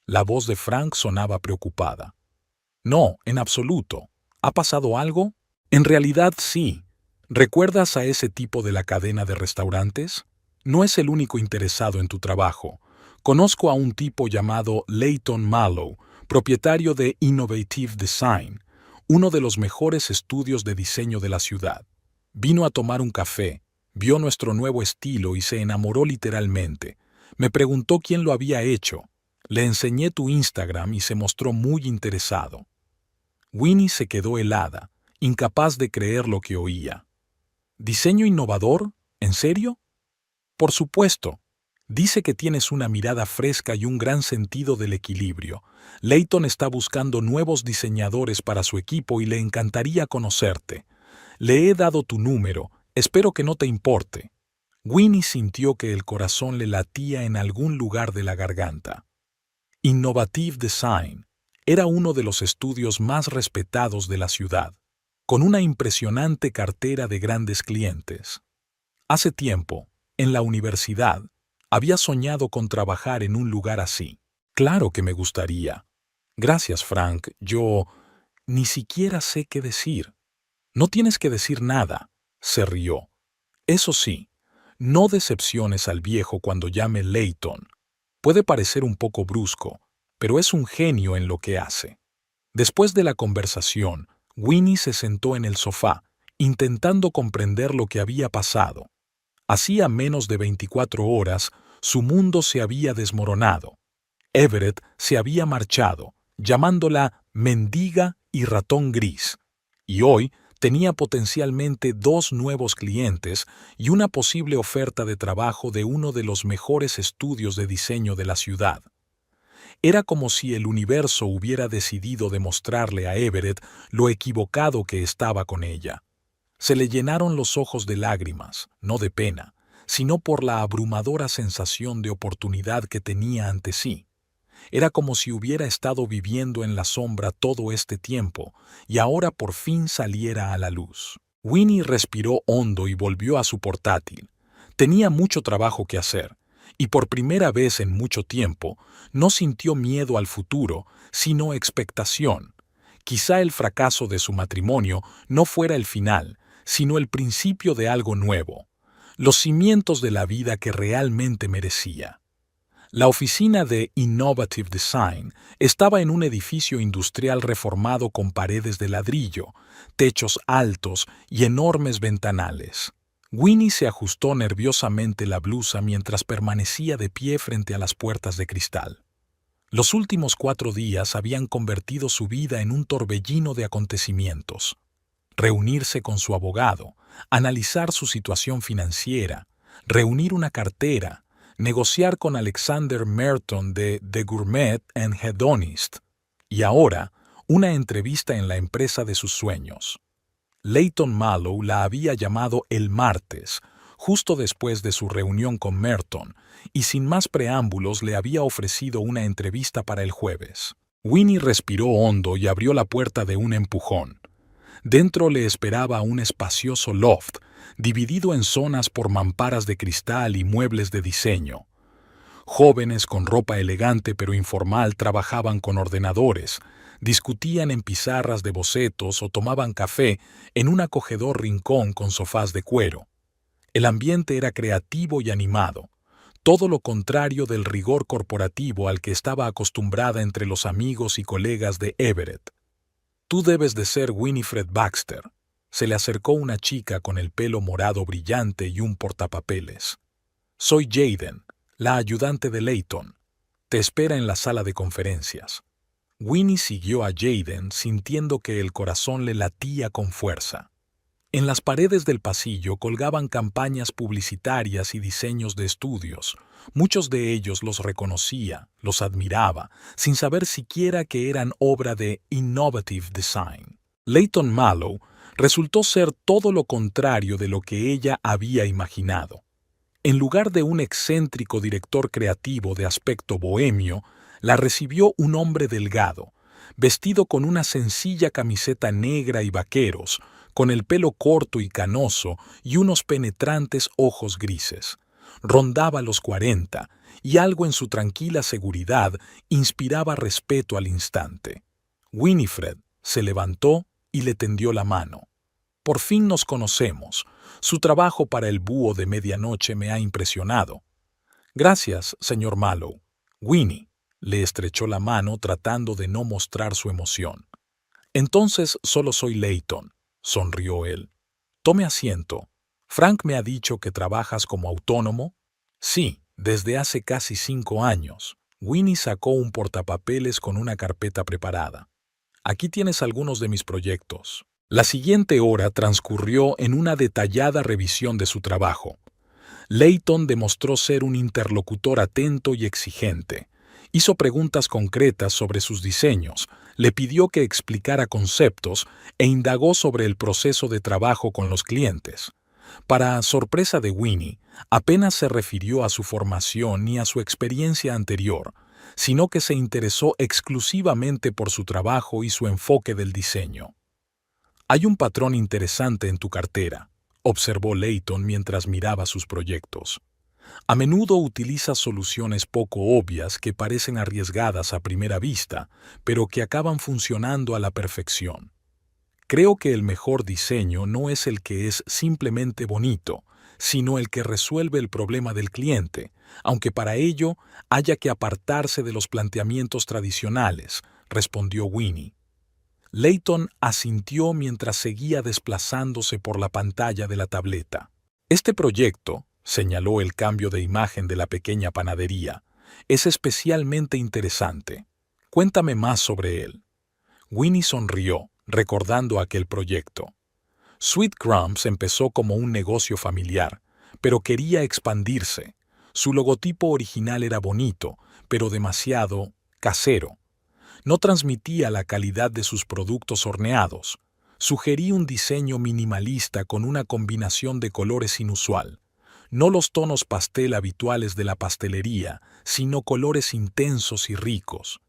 La voz de Frank sonaba preocupada. «No, en absoluto. ¿Ha pasado algo?» «En realidad sí. ¿Recuerdas a ese tipo de la cadena de restaurantes? No es el único interesado en tu trabajo. Conozco a un tipo llamado Leighton Mallow, propietario de Innovative Design, uno de los mejores estudios de diseño de la ciudad. Vino a tomar un café, vio nuestro nuevo estilo y se enamoró literalmente. Me preguntó quién lo había hecho. Le enseñé tu Instagram y se mostró muy interesado». Winnie se quedó helada, incapaz de creer lo que oía. ¿Diseño innovador? ¿En serio? Por supuesto. Dice que tienes una mirada fresca y un gran sentido del equilibrio. Leighton está buscando nuevos diseñadores para su equipo y le encantaría conocerte. Le he dado tu número, espero que no te importe. Winnie sintió que el corazón le latía en algún lugar de la garganta. Innovative Design era uno de los estudios más respetados de la ciudad, con una impresionante cartera de grandes clientes. Hace tiempo, en la universidad, había soñado con trabajar en un lugar así. Claro que me gustaría. Gracias, Frank. Yo ni siquiera sé qué decir. No tienes que decir nada, se rió. Eso sí, no decepciones al viejo cuando llame Layton. Puede parecer un poco brusco, pero es un genio en lo que hace. Después de la conversación, Winnie se sentó en el sofá, intentando comprender lo que había pasado. Hacía menos de 24 horas, su mundo se había desmoronado. Everett se había marchado, llamándola mendiga y ratón gris. Y hoy tenía potencialmente 2 nuevos clientes y una posible oferta de trabajo de uno de los mejores estudios de diseño de la ciudad. Era como si el universo hubiera decidido demostrarle a Everett lo equivocado que estaba con ella. Se le llenaron los ojos de lágrimas, no de pena, sino por la abrumadora sensación de oportunidad que tenía ante sí. Era como si hubiera estado viviendo en la sombra todo este tiempo y ahora por fin saliera a la luz. Winnie respiró hondo y volvió a su portátil. Tenía mucho trabajo que hacer, y por primera vez en mucho tiempo no sintió miedo al futuro, sino expectación. Quizá el fracaso de su matrimonio no fuera el final, sino el principio de algo nuevo, los cimientos de la vida que realmente merecía. La oficina de Innovative Design estaba en un edificio industrial reformado con paredes de ladrillo, techos altos y enormes ventanales. Winnie se ajustó nerviosamente la blusa mientras permanecía de pie frente a las puertas de cristal. Los últimos 4 días habían convertido su vida en un torbellino de acontecimientos. Reunirse con su abogado, analizar su situación financiera, reunir una cartera, negociar con Alexander Merton de The Gourmet and Hedonist, y ahora una entrevista en la empresa de sus sueños. Layton Mallow la había llamado el martes, justo después de su reunión con Merton, y sin más preámbulos le había ofrecido una entrevista para el jueves. Winnie respiró hondo y abrió la puerta de un empujón. Dentro le esperaba un espacioso loft, dividido en zonas por mamparas de cristal y muebles de diseño. Jóvenes con ropa elegante pero informal trabajaban con ordenadores, discutían en pizarras de bocetos o tomaban café en un acogedor rincón con sofás de cuero. El ambiente era creativo y animado, todo lo contrario del rigor corporativo al que estaba acostumbrada entre los amigos y colegas de Everett. «Tú debes de ser Winifred Baxter», se le acercó una chica con el pelo morado brillante y un portapapeles. «Soy Jaden, la ayudante de Layton. Te espera en la sala de conferencias». Winnie siguió a Jaden sintiendo que el corazón le latía con fuerza. En las paredes del pasillo colgaban campañas publicitarias y diseños de estudios. Muchos de ellos los reconocía, los admiraba, sin saber siquiera que eran obra de Innovative Design. Layton Mallow resultó ser todo lo contrario de lo que ella había imaginado. En lugar de un excéntrico director creativo de aspecto bohemio, la recibió un hombre delgado, vestido con una sencilla camiseta negra y vaqueros, con el pelo corto y canoso y unos penetrantes ojos grises. Rondaba los 40, y algo en su tranquila seguridad inspiraba respeto al instante. Winifred se levantó y le tendió la mano. «Por fin nos conocemos. Su trabajo para el búho de medianoche me ha impresionado». «Gracias, señor Mallow». Winnie le estrechó la mano tratando de no mostrar su emoción. «Entonces solo soy Layton», sonrió él. «Tome asiento. Frank me ha dicho que trabajas como autónomo». «Sí, desde hace casi 5 años». Winnie sacó un portapapeles con una carpeta preparada. «Aquí tienes algunos de mis proyectos». La siguiente hora transcurrió en una detallada revisión de su trabajo. Layton demostró ser un interlocutor atento y exigente. Hizo preguntas concretas sobre sus diseños, le pidió que explicara conceptos e indagó sobre el proceso de trabajo con los clientes. Para sorpresa de Winnie, apenas se refirió a su formación ni a su experiencia anterior, sino que se interesó exclusivamente por su trabajo y su enfoque del diseño. «Hay un patrón interesante en tu cartera», observó Layton mientras miraba sus proyectos. «A menudo utilizas soluciones poco obvias que parecen arriesgadas a primera vista, pero que acaban funcionando a la perfección. Creo que el mejor diseño no es el que es simplemente bonito, sino el que resuelve el problema del cliente, aunque para ello haya que apartarse de los planteamientos tradicionales», respondió Winnie. Layton asintió mientras seguía desplazándose por la pantalla de la tableta. «Este proyecto», señaló el cambio de imagen de la pequeña panadería, «es especialmente interesante. Cuéntame más sobre él». Winnie sonrió, recordando aquel proyecto. Sweet Crumbs empezó como un negocio familiar, pero quería expandirse. Su logotipo original era bonito, pero demasiado casero. No transmitía la calidad de sus productos horneados. Sugerí un diseño minimalista con una combinación de colores inusual. No los tonos pastel habituales de la pastelería, sino colores intensos y ricos.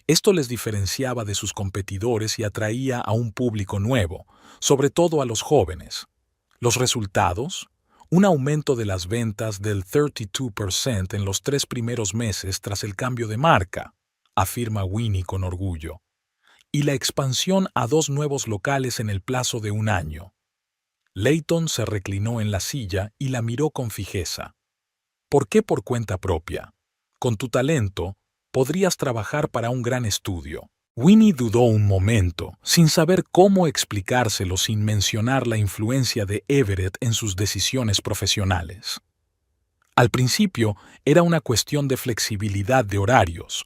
Esto les diferenciaba de sus competidores y atraía a un público nuevo, sobre todo a los jóvenes. ¿Los resultados? Un aumento de las ventas del 32% en los 3 primeros meses tras el cambio de marca, afirma Winnie con orgullo. Y la expansión a 2 nuevos locales en el plazo de 1 año. Layton se reclinó en la silla y la miró con fijeza. ¿Por qué por cuenta propia? Con tu talento, podrías trabajar para un gran estudio. Winnie dudó un momento, sin saber cómo explicárselo sin mencionar la influencia de Everett en sus decisiones profesionales. Al principio era una cuestión de flexibilidad de horarios.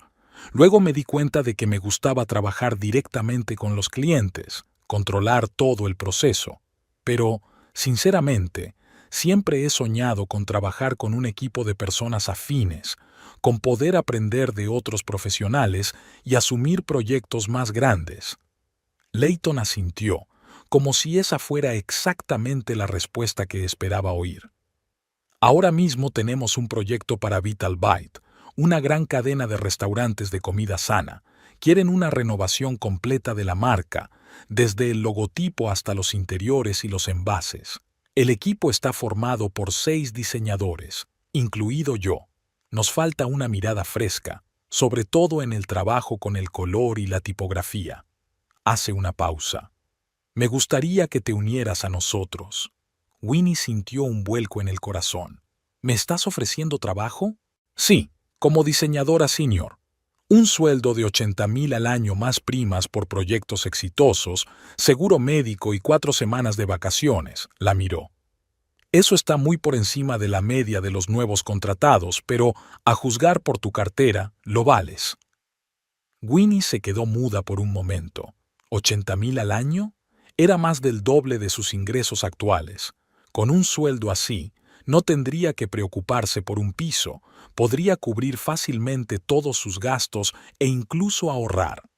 Luego me di cuenta de que me gustaba trabajar directamente con los clientes, controlar todo el proceso. Pero, sinceramente, siempre he soñado con trabajar con un equipo de personas afines, con poder aprender de otros profesionales y asumir proyectos más grandes. Layton asintió, como si esa fuera exactamente la respuesta que esperaba oír. Ahora mismo tenemos un proyecto para Vital Bite, una gran cadena de restaurantes de comida sana. Quieren una renovación completa de la marca, desde el logotipo hasta los interiores y los envases. El equipo está formado por 6 diseñadores, incluido yo. Nos falta una mirada fresca, sobre todo en el trabajo con el color y la tipografía. Hace una pausa. Me gustaría que te unieras a nosotros. Winnie sintió un vuelco en el corazón. ¿Me estás ofreciendo trabajo? Sí, como diseñadora senior. Un sueldo de 80,000 al año más primas por proyectos exitosos, seguro médico y 4 semanas de vacaciones, la miró. Eso está muy por encima de la media de los nuevos contratados, pero, a juzgar por tu cartera, lo vales. Winnie se quedó muda por un momento. ¿80,000 al año? Era más del doble de sus ingresos actuales. Con un sueldo así, no tendría que preocuparse por un piso, podría cubrir fácilmente todos sus gastos e incluso ahorrar.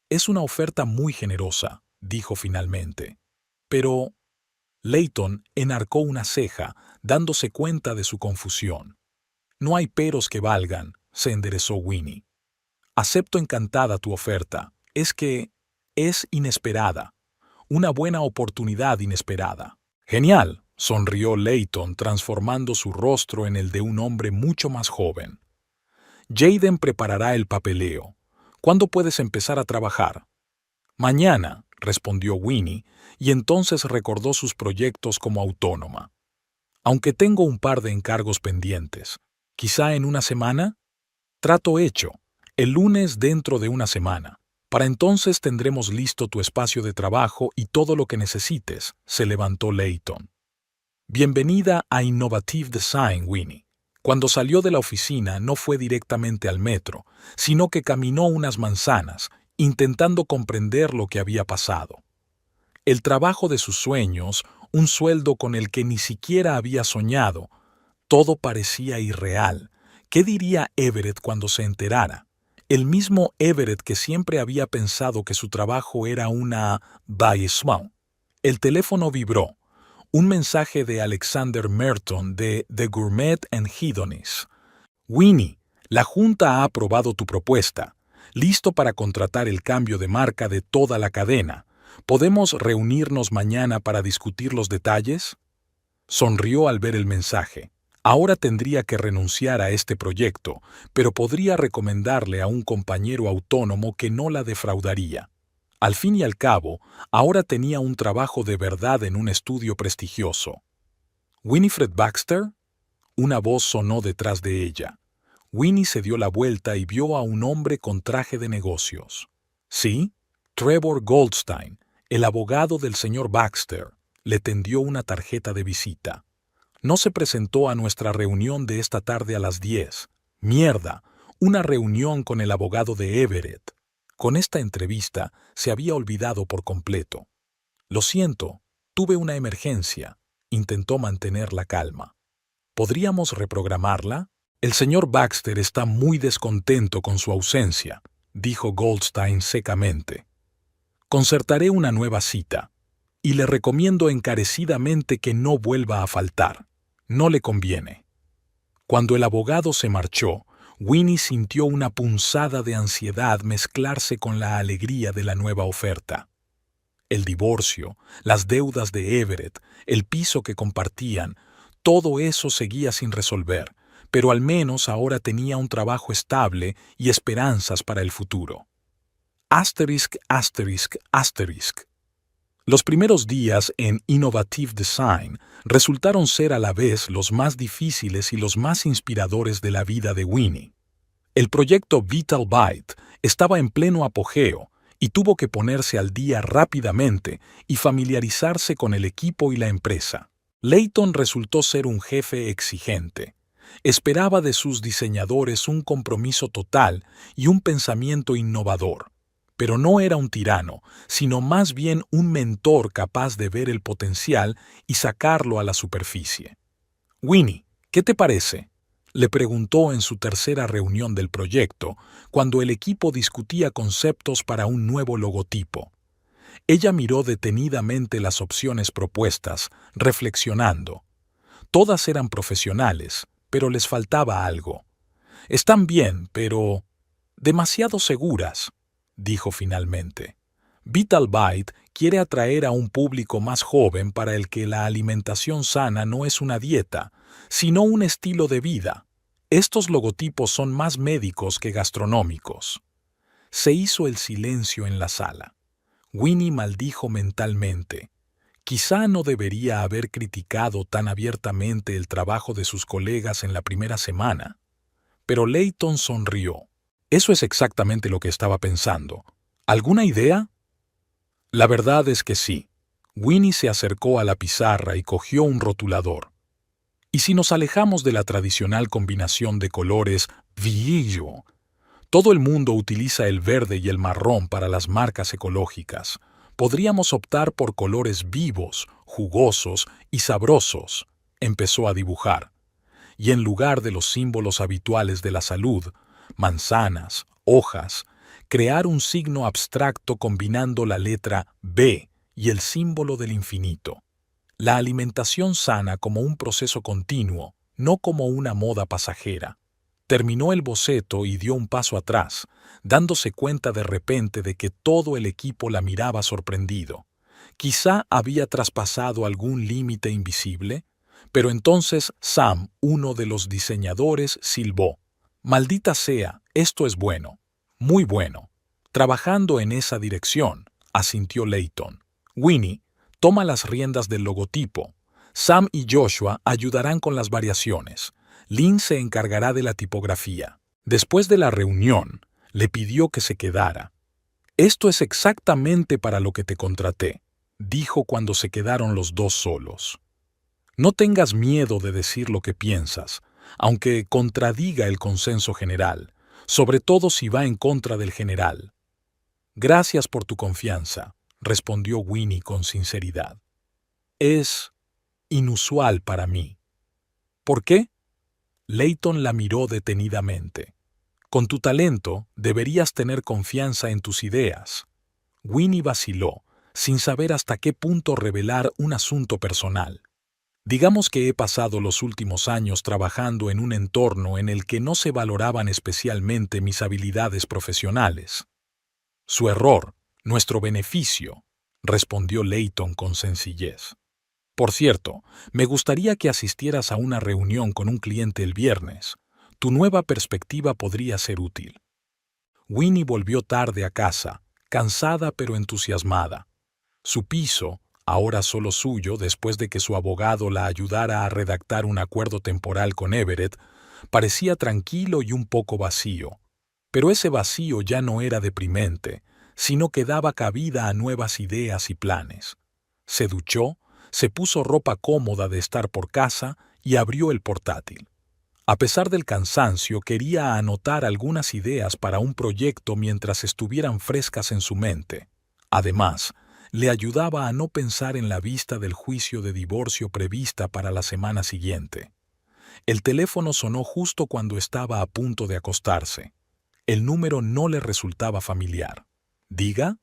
Es una oferta muy generosa, dijo finalmente. Pero Layton enarcó una ceja, dándose cuenta de su confusión. No hay peros que valgan, se enderezó Winnie. Acepto encantada tu oferta. Es inesperada. Una buena oportunidad inesperada. Genial, sonrió Layton, transformando su rostro en el de un hombre mucho más joven. Jaden preparará el papeleo. ¿Cuándo puedes empezar a trabajar? Mañana, respondió Winnie, y entonces recordó sus proyectos como autónoma. Aunque tengo un par de encargos pendientes. ¿Quizá en 1 semana? Trato hecho. El lunes dentro de 1 semana. Para entonces tendremos listo tu espacio de trabajo y todo lo que necesites, se levantó Layton. Bienvenida a Innovative Design, Winnie. Cuando salió de la oficina no fue directamente al metro, sino que caminó unas manzanas, intentando comprender lo que había pasado. El trabajo de sus sueños, un sueldo con el que ni siquiera había soñado, todo parecía irreal. ¿Qué diría Everett cuando se enterara? El mismo Everett que siempre había pensado que su trabajo era una baissement. El teléfono vibró. Un mensaje de Alexander Merton de The Gourmet and Hedonist. Winnie, la Junta ha aprobado tu propuesta. Listo para contratar el cambio de marca de toda la cadena. ¿Podemos reunirnos mañana para discutir los detalles? Sonrió al ver el mensaje. Ahora tendría que renunciar a este proyecto, pero podría recomendarle a un compañero autónomo que no la defraudaría. Al fin y al cabo, ahora tenía un trabajo de verdad en un estudio prestigioso. ¿Winifred Baxter? Una voz sonó detrás de ella. Winnie se dio la vuelta y vio a un hombre con traje de negocios. Sí, Trevor Goldstein, el abogado del señor Baxter, le tendió una tarjeta de visita. No se presentó a nuestra reunión de esta tarde a las 10. Mierda, una reunión con el abogado de Everett. Con esta entrevista se había olvidado por completo. Lo siento, tuve una emergencia. Intentó mantener la calma. ¿Podríamos reprogramarla? El señor Baxter está muy descontento con su ausencia, dijo Goldstein secamente. Concertaré una nueva cita, y le recomiendo encarecidamente que no vuelva a faltar. No le conviene. Cuando el abogado se marchó, Winnie sintió una punzada de ansiedad mezclarse con la alegría de la nueva oferta. El divorcio, las deudas de Everett, el piso que compartían, todo eso seguía sin resolver, pero al menos ahora tenía un trabajo estable y esperanzas para el futuro. Asterisk, asterisk, asterisk. Los primeros días en Innovative Design resultaron ser a la vez los más difíciles y los más inspiradores de la vida de Winnie. El proyecto Vital Byte estaba en pleno apogeo y tuvo que ponerse al día rápidamente y familiarizarse con el equipo y la empresa. Layton resultó ser un jefe exigente. Esperaba de sus diseñadores un compromiso total y un pensamiento innovador. Pero no era un tirano, sino más bien un mentor capaz de ver el potencial y sacarlo a la superficie. Winnie, ¿qué te parece?, le preguntó en su tercera reunión del proyecto, cuando el equipo discutía conceptos para un nuevo logotipo. Ella miró detenidamente las opciones propuestas, reflexionando. Todas eran profesionales, pero les faltaba algo. Están bien, pero demasiado seguras, dijo finalmente. Vital Byte quiere atraer a un público más joven para el que la alimentación sana no es una dieta, sino un estilo de vida. Estos logotipos son más médicos que gastronómicos. Se hizo el silencio en la sala. Winnie maldijo mentalmente. Quizá no debería haber criticado tan abiertamente el trabajo de sus colegas en la primera semana. Pero Layton sonrió. Eso es exactamente lo que estaba pensando. ¿Alguna idea? La verdad es que sí. Winnie se acercó a la pizarra y cogió un rotulador. ¿Y si nos alejamos de la tradicional combinación de colores viillo? Todo el mundo utiliza el verde y el marrón para las marcas ecológicas. Podríamos optar por colores vivos, jugosos y sabrosos. Empezó a dibujar. Y en lugar de los símbolos habituales de la salud, manzanas, hojas, crear un signo abstracto combinando la letra B y el símbolo del infinito. La alimentación sana como un proceso continuo, no como una moda pasajera. Terminó el boceto y dio un paso atrás, dándose cuenta de repente de que todo el equipo la miraba sorprendido. Quizá había traspasado algún límite invisible, pero entonces Sam, uno de los diseñadores, silbó. «Maldita sea, esto es bueno, muy bueno. Trabajando en esa dirección», asintió Layton. «Winnie, toma las riendas del logotipo. Sam y Joshua ayudarán con las variaciones. Lynn se encargará de la tipografía». Después de la reunión, le pidió que se quedara. «Esto es exactamente para lo que te contraté», dijo cuando se quedaron los dos solos. «No tengas miedo de decir lo que piensas, aunque contradiga el consenso general, sobre todo si va en contra del general». «Gracias por tu confianza», respondió Winnie con sinceridad. «Es inusual para mí». «¿Por qué?». Layton la miró detenidamente. «Con tu talento, deberías tener confianza en tus ideas». Winnie vaciló, sin saber hasta qué punto revelar un asunto personal. Digamos que he pasado los últimos años trabajando en un entorno en el que no se valoraban especialmente mis habilidades profesionales. Su error, nuestro beneficio, respondió Layton con sencillez. Por cierto, me gustaría que asistieras a una reunión con un cliente el viernes. Tu nueva perspectiva podría ser útil. Winnie volvió tarde a casa, cansada pero entusiasmada. Su piso, ahora solo suyo después de que su abogado la ayudara a redactar un acuerdo temporal con Everett, parecía tranquilo y un poco vacío. Pero ese vacío ya no era deprimente, sino que daba cabida a nuevas ideas y planes. Se duchó, se puso ropa cómoda de estar por casa y abrió el portátil. A pesar del cansancio, quería anotar algunas ideas para un proyecto mientras estuvieran frescas en su mente. Además, le ayudaba a no pensar en la vista del juicio de divorcio prevista para la semana siguiente. El teléfono sonó justo cuando estaba a punto de acostarse. El número no le resultaba familiar. ¿Diga?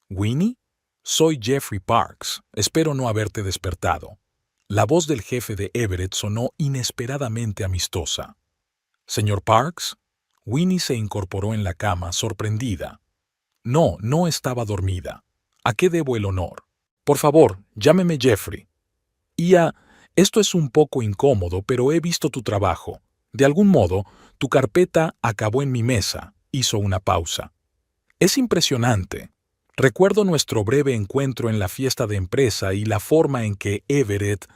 ¿Winnie? Soy Jeffrey Parks. Espero no haberte despertado. La voz del jefe de Everett sonó inesperadamente amistosa. ¿Señor Parks? Winnie se incorporó en la cama, sorprendida. No, no estaba dormida. ¿A qué debo el honor? Por favor, llámeme Jeffrey. Esto es un poco incómodo, pero he visto tu trabajo. De algún modo, tu carpeta acabó en mi mesa. Hizo una pausa. Es impresionante. Recuerdo nuestro breve encuentro en la fiesta de empresa y la forma en que Everett...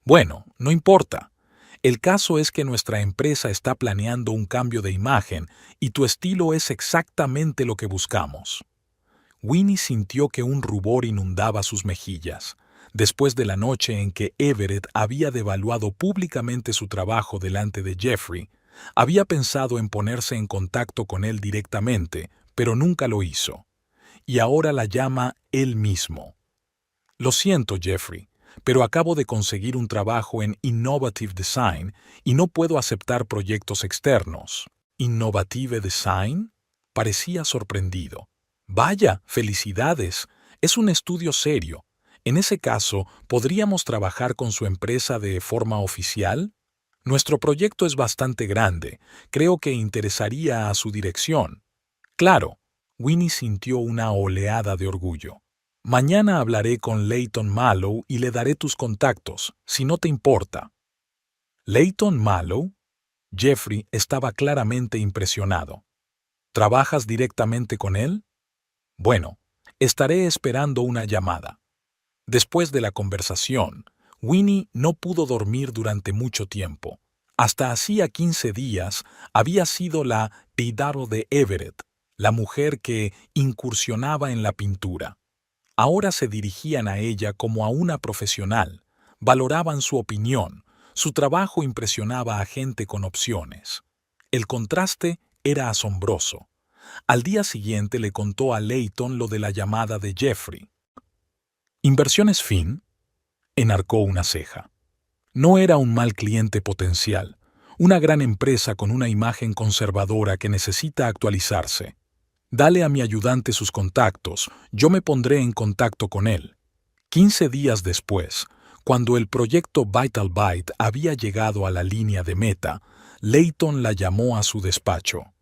Bueno, no importa. El caso es que nuestra empresa está planeando un cambio de imagen y tu estilo es exactamente lo que buscamos. Winnie sintió que un rubor inundaba sus mejillas, después de la noche en que Everett había devaluado públicamente su trabajo delante de Jeffrey. Había pensado en ponerse en contacto con él directamente, pero nunca lo hizo. Y ahora la llama él mismo. Lo siento, Jeffrey, pero acabo de conseguir un trabajo en Innovative Design y no puedo aceptar proyectos externos. ¿Innovative Design? Parecía sorprendido. Vaya, felicidades. Es un estudio serio. En ese caso, ¿podríamos trabajar con su empresa de forma oficial? Nuestro proyecto es bastante grande. Creo que interesaría a su dirección. Claro. Winnie sintió una oleada de orgullo. Mañana hablaré con Layton Mallow y le daré tus contactos, si no te importa. ¿Layton Mallow? Jeffrey estaba claramente impresionado. ¿Trabajas directamente con él? Bueno, estaré esperando una llamada. Después de la conversación, Winnie no pudo dormir durante mucho tiempo. Hasta hacía 15 días había sido la Pidaro de Everett, la mujer que incursionaba en la pintura. Ahora se dirigían a ella como a una profesional, valoraban su opinión, su trabajo impresionaba a gente con opciones. El contraste era asombroso. Al día siguiente le contó a Layton lo de la llamada de Jeffrey. ¿Inversiones Fin? Enarcó una ceja. No era un mal cliente potencial, una gran empresa con una imagen conservadora que necesita actualizarse. Dale a mi ayudante sus contactos, yo me pondré en contacto con él. 15 días después, cuando el proyecto Vital Byte había llegado a la línea de meta, Layton la llamó a su despacho.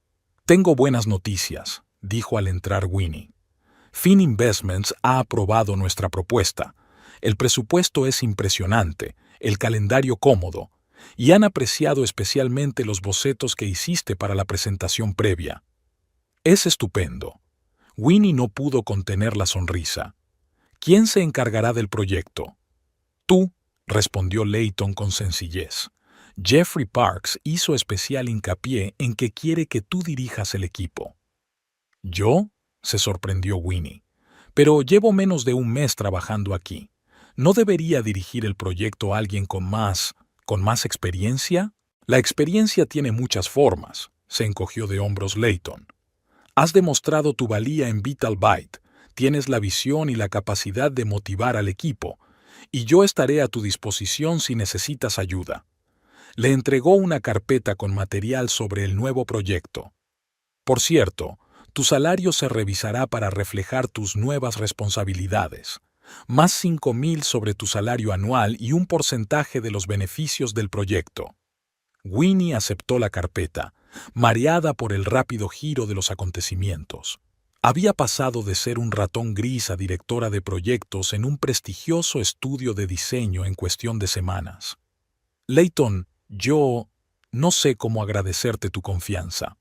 Tengo buenas noticias, dijo al entrar Winnie. Fin Investments ha aprobado nuestra propuesta. El presupuesto es impresionante, el calendario cómodo, y han apreciado especialmente los bocetos que hiciste para la presentación previa. Es estupendo. Winnie no pudo contener la sonrisa. ¿Quién se encargará del proyecto? Tú, respondió Layton con sencillez. Jeffrey Parks hizo especial hincapié en que quiere que tú dirijas el equipo. ¿Yo? Se sorprendió Winnie. Pero llevo menos de un mes trabajando aquí. ¿No debería dirigir el proyecto alguien con más experiencia? La experiencia tiene muchas formas, se encogió de hombros Layton. Has demostrado tu valía en Vital Byte, tienes la visión y la capacidad de motivar al equipo, y yo estaré a tu disposición si necesitas ayuda. Le entregó una carpeta con material sobre el nuevo proyecto. Por cierto, Tu salario se revisará para reflejar tus nuevas responsabilidades. Más 5.000 sobre tu salario anual y un porcentaje de los beneficios del proyecto. Winnie aceptó la carpeta, mareada por el rápido giro de los acontecimientos. Había pasado de ser un ratón gris a directora de proyectos en un prestigioso estudio de diseño en cuestión de semanas. Layton, yo no sé cómo agradecerte tu confianza.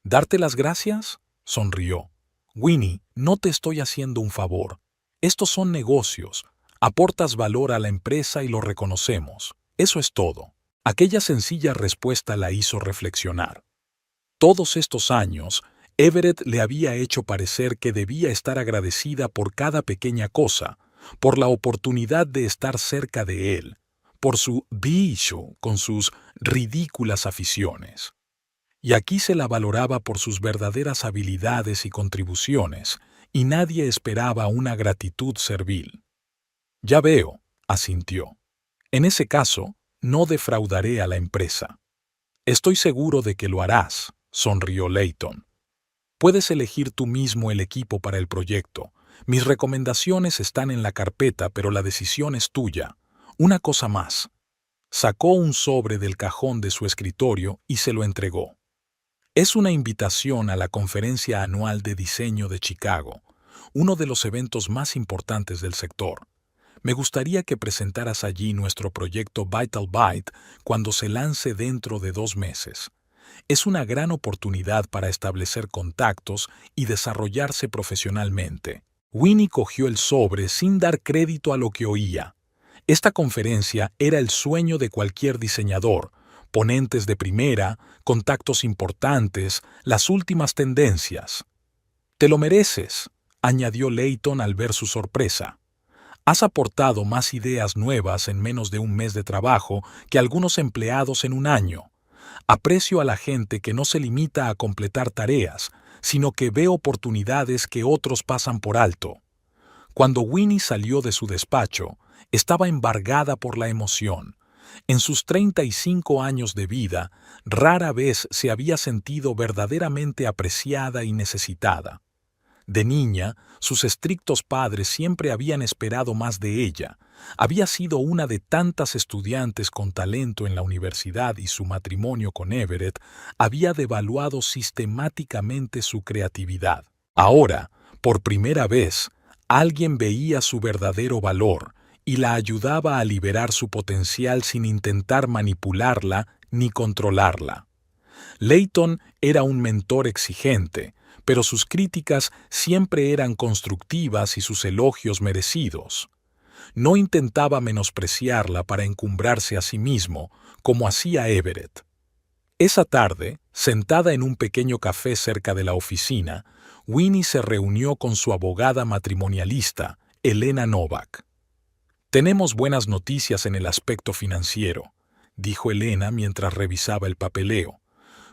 ¿Darte las gracias? Sonrió. Winnie, no te estoy haciendo un favor. Estos son negocios. Aportas valor a la empresa y lo reconocemos. Eso es todo. Aquella sencilla respuesta la hizo reflexionar. Todos estos años, Everett le había hecho parecer que debía estar agradecida por cada pequeña cosa, por la oportunidad de estar cerca de él, por su bicho con sus ridículas aficiones. Y aquí se la valoraba por sus verdaderas habilidades y contribuciones, y nadie esperaba una gratitud servil. Ya veo, asintió. En ese caso, no defraudaré a la empresa. Estoy seguro de que lo harás, sonrió Layton. Puedes elegir tú mismo el equipo para el proyecto. Mis recomendaciones están en la carpeta, pero la decisión es tuya. Una cosa más. Sacó un sobre del cajón de su escritorio y se lo entregó. Es una invitación a la Conferencia Anual de Diseño de Chicago, uno de los eventos más importantes del sector. Me gustaría que presentaras allí nuestro proyecto Vital Byte cuando se lance dentro de 2 meses. Es una gran oportunidad para establecer contactos y desarrollarse profesionalmente. Winnie cogió el sobre sin dar crédito a lo que oía. Esta conferencia era el sueño de cualquier diseñador, ponentes de primera, contactos importantes, las últimas tendencias. Te lo mereces, añadió Layton al ver su sorpresa. Has aportado más ideas nuevas en menos de un mes de trabajo que algunos empleados en un año. Aprecio a la gente que no se limita a completar tareas, sino que ve oportunidades que otros pasan por alto. Cuando Winnie salió de su despacho, estaba embargada por la emoción. En sus 35 años de vida, rara vez se había sentido verdaderamente apreciada y necesitada. De niña, sus estrictos padres siempre habían esperado más de ella. Había sido una de tantas estudiantes con talento en la universidad y su matrimonio con Everett había devaluado sistemáticamente su creatividad. Ahora, por primera vez, alguien veía su verdadero valor y la ayudaba a liberar su potencial sin intentar manipularla ni controlarla. Layton era un mentor exigente, pero sus críticas siempre eran constructivas y sus elogios merecidos. No intentaba menospreciarla para encumbrarse a sí mismo, como hacía Everett. Esa tarde, sentada en un pequeño café cerca de la oficina, Winnie se reunió con su abogada matrimonialista, Elena Novak. Tenemos buenas noticias en el aspecto financiero, dijo Elena mientras revisaba el papeleo.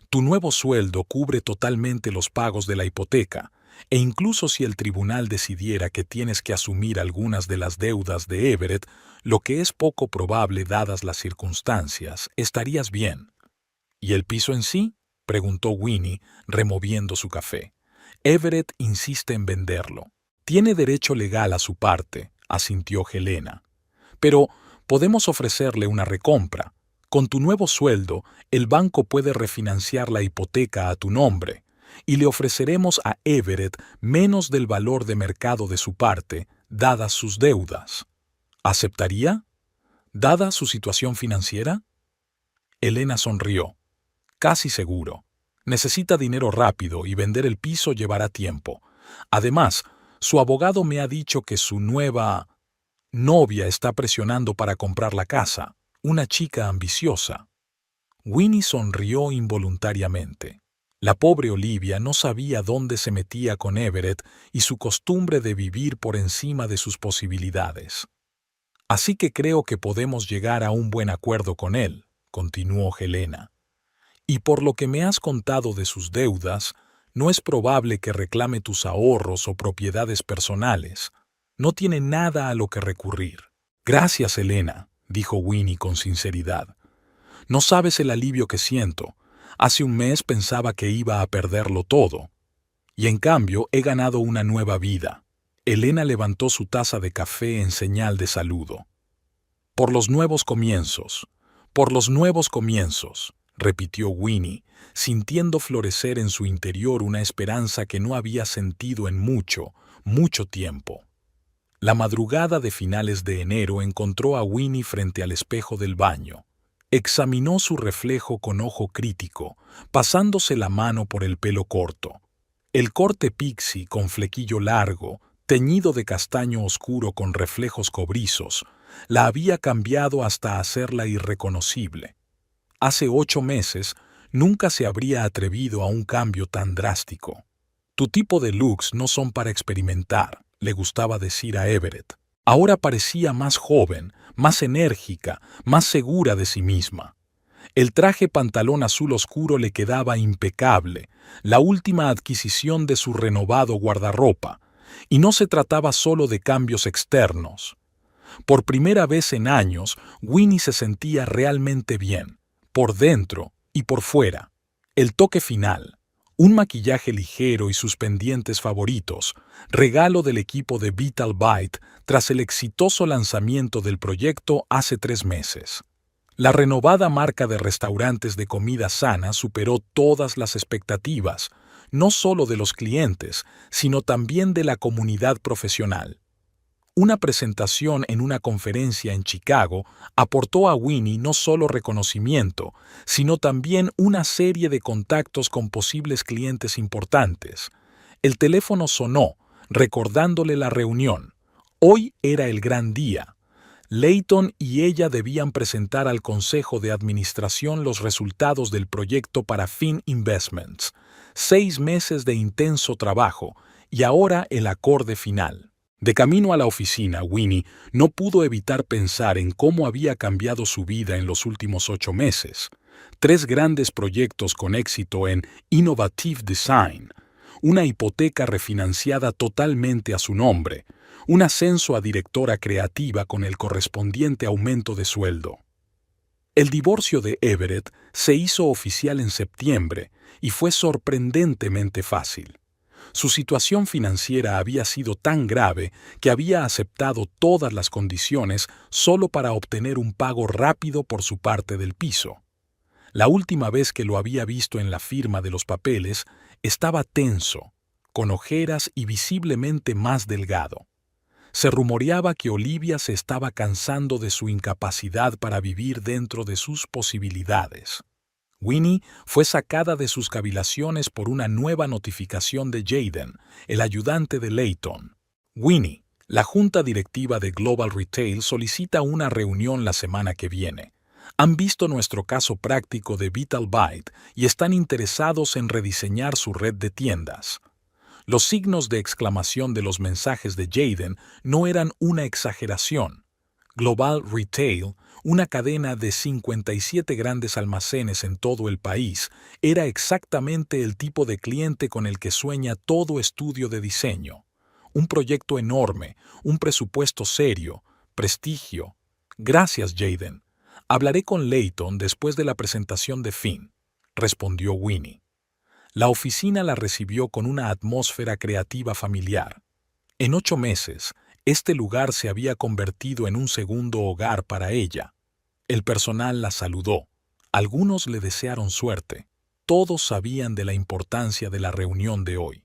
Tu nuevo sueldo cubre totalmente los pagos de la hipoteca, e incluso si el tribunal decidiera que tienes que asumir algunas de las deudas de Everett, lo que es poco probable dadas las circunstancias, estarías bien. ¿Y el piso en sí? Preguntó Winnie, removiendo su café. Everett insiste en venderlo. Tiene derecho legal a su parte, asintió Helena. Pero podemos ofrecerle una recompra. Con tu nuevo sueldo, el banco puede refinanciar la hipoteca a tu nombre, y le ofreceremos a Everett menos del valor de mercado de su parte, dadas sus deudas. ¿Aceptaría? ¿Dada su situación financiera? Elena sonrió. Casi seguro. Necesita dinero rápido y vender el piso llevará tiempo. Además, su abogado me ha dicho que su nueva novia está presionando para comprar la casa, una chica ambiciosa. Winnie sonrió involuntariamente. La pobre Olivia no sabía dónde se metía con Everett y su costumbre de vivir por encima de sus posibilidades. Así que creo que podemos llegar a un buen acuerdo con él, continuó Helena. Y por lo que me has contado de sus deudas, no es probable que reclame tus ahorros o propiedades personales. No tiene nada a lo que recurrir. Gracias, Helena, dijo Winnie con sinceridad. No sabes el alivio que siento. Hace un mes pensaba que iba a perderlo todo. Y en cambio he ganado una nueva vida. Elena levantó su taza de café en señal de saludo. Por los nuevos comienzos, por los nuevos comienzos, repitió Winnie, sintiendo florecer en su interior una esperanza que no había sentido en mucho, mucho tiempo. La madrugada de finales de enero encontró a Winnie frente al espejo del baño. Examinó su reflejo con ojo crítico, pasándose la mano por el pelo corto. El corte pixie con flequillo largo, teñido de castaño oscuro con reflejos cobrizos, la había cambiado hasta hacerla irreconocible. Hace 8 meses nunca se habría atrevido a un cambio tan drástico. Tu tipo de looks no son para experimentar, le gustaba decir a Everett. Ahora parecía más joven, más enérgica, más segura de sí misma. El traje pantalón azul oscuro le quedaba impecable, la última adquisición de su renovado guardarropa, y no se trataba solo de cambios externos. Por primera vez en años, Winnie se sentía realmente bien, por dentro y por fuera. El toque final, un maquillaje ligero y sus pendientes favoritos, regalo del equipo de Vital Bite tras el exitoso lanzamiento del proyecto hace 3 meses. La renovada marca de restaurantes de comida sana superó todas las expectativas, no solo de los clientes, sino también de la comunidad profesional. Una presentación en una conferencia en Chicago aportó a Winnie no solo reconocimiento, sino también una serie de contactos con posibles clientes importantes. El teléfono sonó, recordándole la reunión. Hoy era el gran día. Layton y ella debían presentar al Consejo de Administración los resultados del proyecto para Finn Investments. 6 meses de intenso trabajo y ahora el acorde final. De camino a la oficina, Winnie no pudo evitar pensar en cómo había cambiado su vida en los últimos 8 meses. 3 grandes proyectos con éxito en Innovative Design, una hipoteca refinanciada totalmente a su nombre, un ascenso a directora creativa con el correspondiente aumento de sueldo. El divorcio de Everett se hizo oficial en septiembre y fue sorprendentemente fácil. Su situación financiera había sido tan grave que había aceptado todas las condiciones solo para obtener un pago rápido por su parte del piso. La última vez que lo había visto en la firma de los papeles, estaba tenso, con ojeras y visiblemente más delgado. Se rumoreaba que Olivia se estaba cansando de su incapacidad para vivir dentro de sus posibilidades. Winnie fue sacada de sus cavilaciones por una nueva notificación de Jaden, el ayudante de Layton. Winnie, la junta directiva de Global Retail solicita una reunión la semana que viene. Han visto nuestro caso práctico de Vital Bite y están interesados en rediseñar su red de tiendas. Los signos de exclamación de los mensajes de Jaden no eran una exageración. Global Retail, una cadena de 57 grandes almacenes en todo el país, era exactamente el tipo de cliente con el que sueña todo estudio de diseño. Un proyecto enorme, un presupuesto serio, prestigio. Gracias, Jaden. Hablaré con Layton después de la presentación de Finn, respondió Winnie. La oficina la recibió con una atmósfera creativa familiar. En 8 meses, este lugar se había convertido en un segundo hogar para ella. El personal la saludó. Algunos le desearon suerte. Todos sabían de la importancia de la reunión de hoy.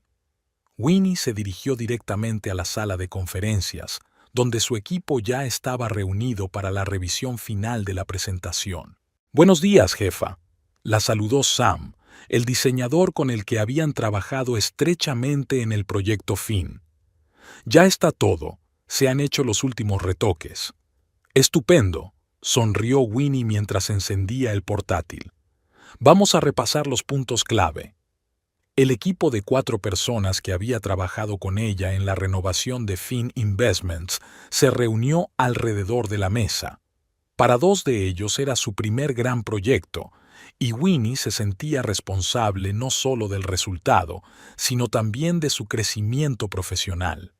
Winnie se dirigió directamente a la sala de conferencias, donde su equipo ya estaba reunido para la revisión final de la presentación. «Buenos días, jefa», la saludó Sam, el diseñador con el que habían trabajado estrechamente en el proyecto Finn. «Ya está todo. Se han hecho los últimos retoques». «Estupendo», sonrió Winnie mientras encendía el portátil. «Vamos a repasar los puntos clave». El equipo de 4 personas que había trabajado con ella en la renovación de Finn Investments se reunió alrededor de la mesa. Para 2 de ellos era su primer gran proyecto, y Winnie se sentía responsable no solo del resultado, sino también de su crecimiento profesional.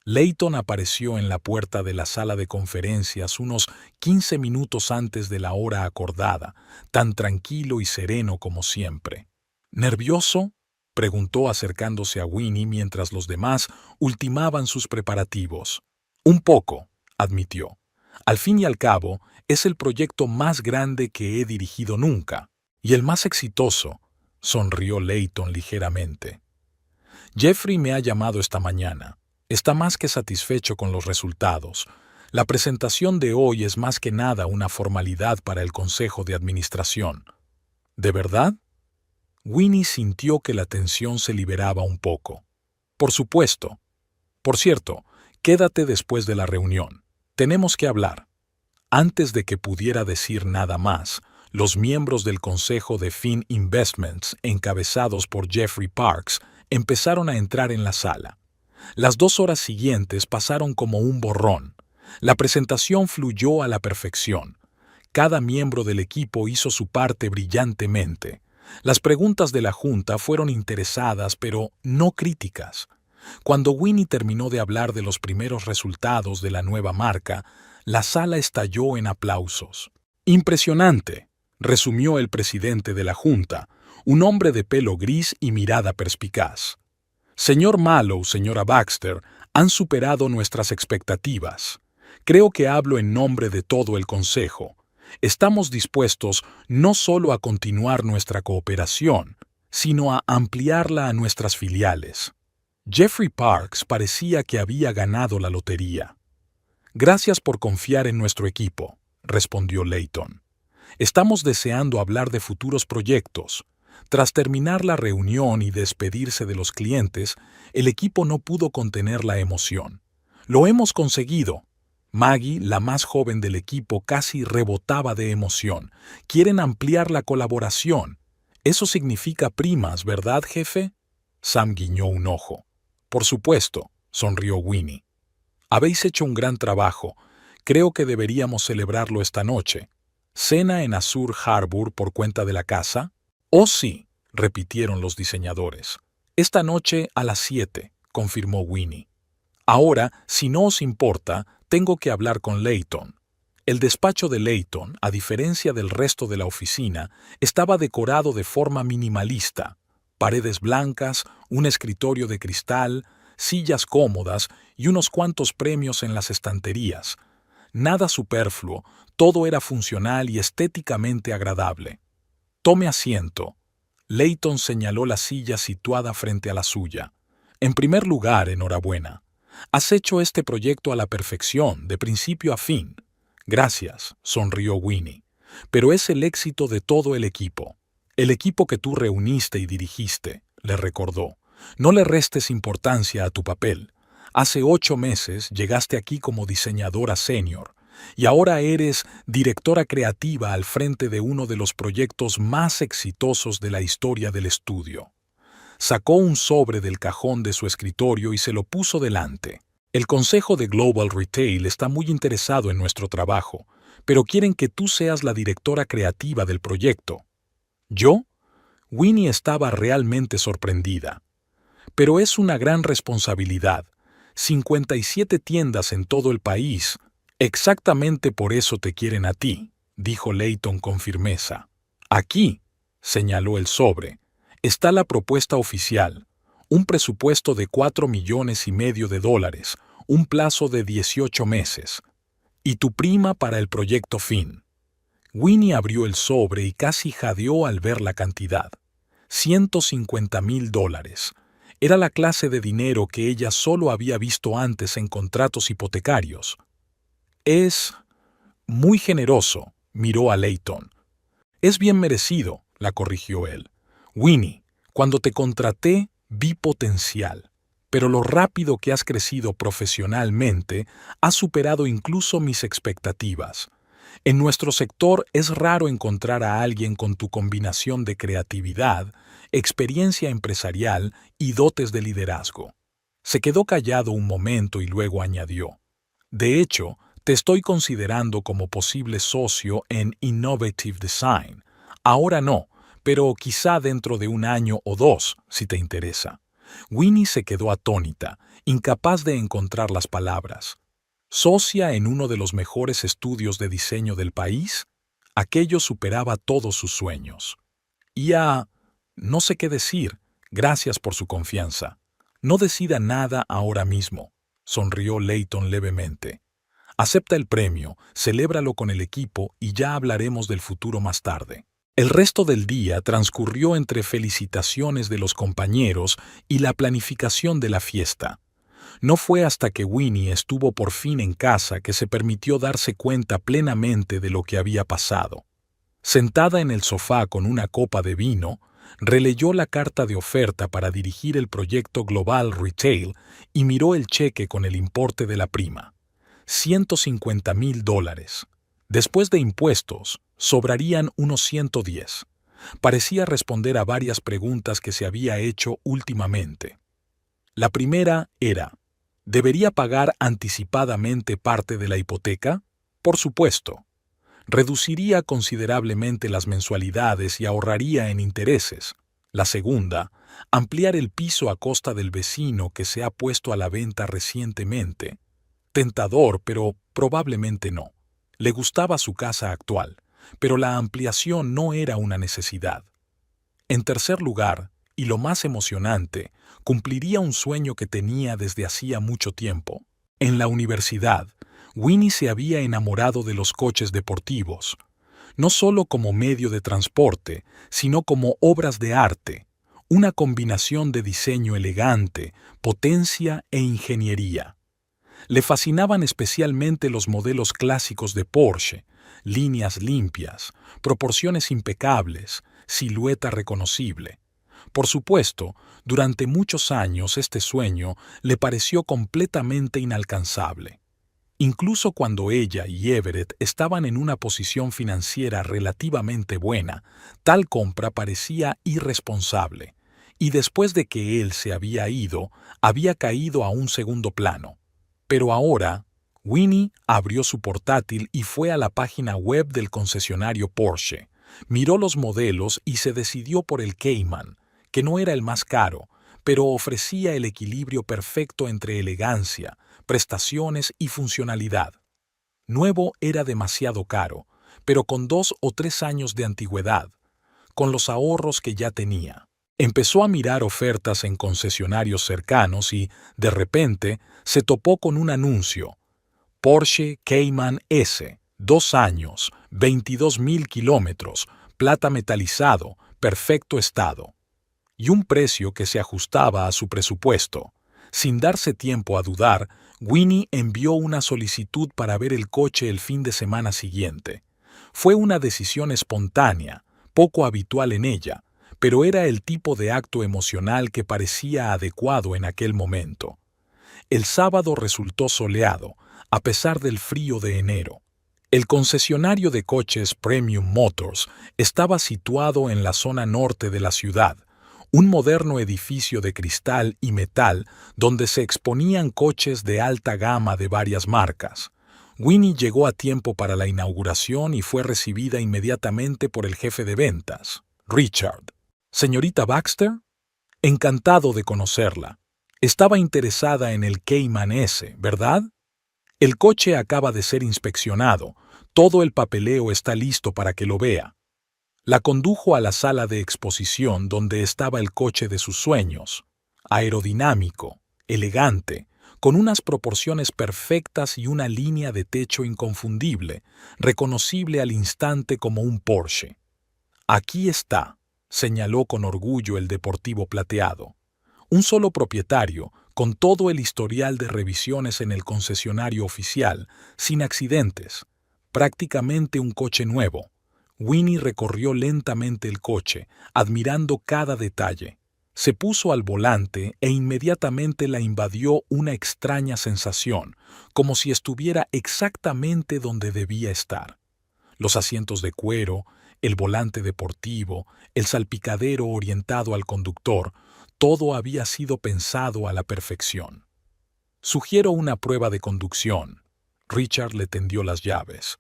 Layton apareció en la puerta de la sala de conferencias unos 15 minutos antes de la hora acordada, tan tranquilo y sereno como siempre. «¿Nervioso?», preguntó acercándose a Winnie mientras los demás ultimaban sus preparativos. Un poco, admitió. Al fin y al cabo, es el proyecto más grande que he dirigido nunca, y el más exitoso, sonrió Layton ligeramente. Jeffrey me ha llamado esta mañana. Está más que satisfecho con los resultados. La presentación de hoy es más que nada una formalidad para el Consejo de Administración. ¿De verdad? Winnie sintió que la tensión se liberaba un poco. Por supuesto. Por cierto, quédate después de la reunión. Tenemos que hablar. Antes de que pudiera decir nada más, los miembros del Consejo de Finn Investments, encabezados por Jeffrey Parks, empezaron a entrar en la sala. Las 2 horas siguientes pasaron como un borrón. La presentación fluyó a la perfección. Cada miembro del equipo hizo su parte brillantemente. Las preguntas de la junta fueron interesadas, pero no críticas. Cuando Winnie terminó de hablar de los primeros resultados de la nueva marca, la sala estalló en aplausos. «Impresionante», resumió el presidente de la junta, un hombre de pelo gris y mirada perspicaz. «Señor Mallow, señora Baxter, han superado nuestras expectativas. Creo que hablo en nombre de todo el consejo. Estamos dispuestos no solo a continuar nuestra cooperación, sino a ampliarla a nuestras filiales». Jeffrey Parks parecía que había ganado la lotería. «Gracias por confiar en nuestro equipo», respondió Layton. «Estamos deseando hablar de futuros proyectos». Tras terminar la reunión y despedirse de los clientes, el equipo no pudo contener la emoción. «Lo hemos conseguido». Maggie, la más joven del equipo, casi rebotaba de emoción. «Quieren ampliar la colaboración. Eso significa primas, ¿verdad, jefe?» Sam guiñó un ojo. «Por supuesto», sonrió Winnie. «Habéis hecho un gran trabajo. Creo que deberíamos celebrarlo esta noche. ¿Cena en Azure Harbor por cuenta de la casa?» «Oh sí», repitieron los diseñadores. «Esta noche a las 7», confirmó Winnie. «Ahora, si no os importa, tengo que hablar con Layton». El despacho de Layton, a diferencia del resto de la oficina, estaba decorado de forma minimalista. Paredes blancas, un escritorio de cristal, sillas cómodas y unos cuantos premios en las estanterías. Nada superfluo, todo era funcional y estéticamente agradable. «Tome asiento». Layton señaló la silla situada frente a la suya. «En primer lugar, enhorabuena. Has hecho este proyecto a la perfección, de principio a fin». «Gracias», sonrió Winnie. «Pero es el éxito de todo el equipo. El equipo que tú reuniste y dirigiste», le recordó. «No le restes importancia a tu papel. Hace 8 meses llegaste aquí como diseñadora senior. Y ahora eres directora creativa al frente de uno de los proyectos más exitosos de la historia del estudio». Sacó un sobre del cajón de su escritorio y se lo puso delante. «El Consejo de Global Retail está muy interesado en nuestro trabajo, pero quieren que tú seas la directora creativa del proyecto». «¿Yo?» Winnie estaba realmente sorprendida. «Pero es una gran responsabilidad. 57 tiendas en todo el país. Exactamente por eso te quieren a ti», dijo Layton con firmeza. «Aquí», señaló el sobre, «está la propuesta oficial. Un presupuesto de $4,5 millones, un plazo de 18 meses. Y tu prima para el proyecto Finn». Winnie abrió el sobre y casi jadeó al ver la cantidad. $150,000. Era la clase de dinero que ella solo había visto antes en contratos hipotecarios. «Es muy generoso», miró a Layton. «Es bien merecido», la corrigió él. «Winnie, cuando te contraté, vi potencial, pero lo rápido que has crecido profesionalmente ha superado incluso mis expectativas. En nuestro sector es raro encontrar a alguien con tu combinación de creatividad, experiencia empresarial y dotes de liderazgo». Se quedó callado un momento y luego añadió: «De hecho, te estoy considerando como posible socio en Innovative Design. Ahora no, pero quizá dentro de 1 año o 2, si te interesa». Winnie se quedó atónita, incapaz de encontrar las palabras. ¿Socia en uno de los mejores estudios de diseño del país? Aquello superaba todos sus sueños. No sé qué decir, Gracias por su confianza. No decida nada ahora mismo, sonrió Layton levemente. Acepta el premio, celébralo con el equipo y ya hablaremos del futuro más tarde. El resto del día transcurrió entre felicitaciones de los compañeros y la planificación de la fiesta. No fue hasta que Winnie estuvo por fin en casa que se permitió darse cuenta plenamente de lo que había pasado. Sentada en el sofá con una copa de vino, releyó la carta de oferta para dirigir el proyecto Global Retail y miró el cheque con el importe de la prima. $150,000. Después de impuestos, sobrarían unos 110. Parecía responder a varias preguntas que se había hecho últimamente. La primera era, ¿debería pagar anticipadamente parte de la hipoteca? Por supuesto. Reduciría considerablemente las mensualidades y ahorraría en intereses. La segunda, ampliar el piso a costa del vecino que se ha puesto a la venta recientemente. Tentador, pero probablemente no. Le gustaba su casa actual, pero la ampliación no era una necesidad. En tercer lugar, y lo más emocionante, cumpliría un sueño que tenía desde hacía mucho tiempo. En la universidad, Winnie se había enamorado de los coches deportivos, no solo como medio de transporte, sino como obras de arte, una combinación de diseño elegante, potencia e ingeniería. Le fascinaban especialmente los modelos clásicos de Porsche, líneas limpias, proporciones impecables, silueta reconocible. Por supuesto, durante muchos años este sueño le pareció completamente inalcanzable. Incluso cuando ella y Everett estaban en una posición financiera relativamente buena, tal compra parecía irresponsable, y después de que él se había ido, había caído a un segundo plano. Pero ahora, Winnie abrió su portátil y fue a la página web del concesionario Porsche, miró los modelos y se decidió por el Cayman, que no era el más caro, pero ofrecía el equilibrio perfecto entre elegancia, prestaciones y funcionalidad. Nuevo era demasiado caro, pero con 2 o 3 años de antigüedad, con los ahorros que ya tenía. Empezó a mirar ofertas en concesionarios cercanos y, de repente, se topó con un anuncio. Porsche Cayman S, 2 años, 22,000 kilómetros, plata metalizado, perfecto estado. Y un precio que se ajustaba a su presupuesto. Sin darse tiempo a dudar, Winnie envió una solicitud para ver el coche el fin de semana siguiente. Fue una decisión espontánea, poco habitual en ella, pero era el tipo de acto emocional que parecía adecuado en aquel momento. El sábado resultó soleado, a pesar del frío de enero. El concesionario de coches Premium Motors estaba situado en la zona norte de la ciudad, un moderno edificio de cristal y metal donde se exponían coches de alta gama de varias marcas. Winnie llegó a tiempo para la inauguración y fue recibida inmediatamente por el jefe de ventas, Richard. «Señorita Baxter, encantado de conocerla. Estaba interesada en el Cayman S, ¿verdad? El coche acaba de ser inspeccionado. Todo el papeleo está listo para que lo vea». La condujo a la sala de exposición donde estaba el coche de sus sueños, aerodinámico, elegante, con unas proporciones perfectas y una línea de techo inconfundible, reconocible al instante como un Porsche. «Aquí está», señaló con orgullo el deportivo plateado. Un solo propietario, con todo el historial de revisiones en el concesionario oficial, sin accidentes, prácticamente un coche nuevo. Winnie recorrió lentamente el coche, admirando cada detalle. Se puso al volante e inmediatamente la invadió una extraña sensación, como si estuviera exactamente donde debía estar. Los asientos de cuero, el volante deportivo, el salpicadero orientado al conductor, todo había sido pensado a la perfección. «Sugiero una prueba de conducción». Richard le tendió las llaves.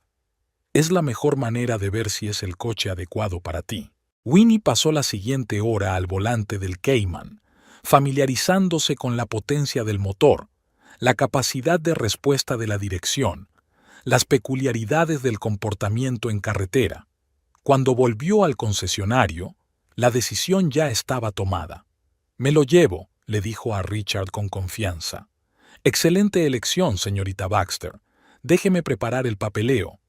«Es la mejor manera de ver si es el coche adecuado para ti». Winnie pasó la siguiente hora al volante del Cayman, familiarizándose con la potencia del motor, la capacidad de respuesta de la dirección, las peculiaridades del comportamiento en carretera. Cuando volvió al concesionario, la decisión ya estaba tomada. Me lo llevo, le dijo a Richard con confianza. Excelente elección, señorita Baxter. Déjeme preparar el papeleo.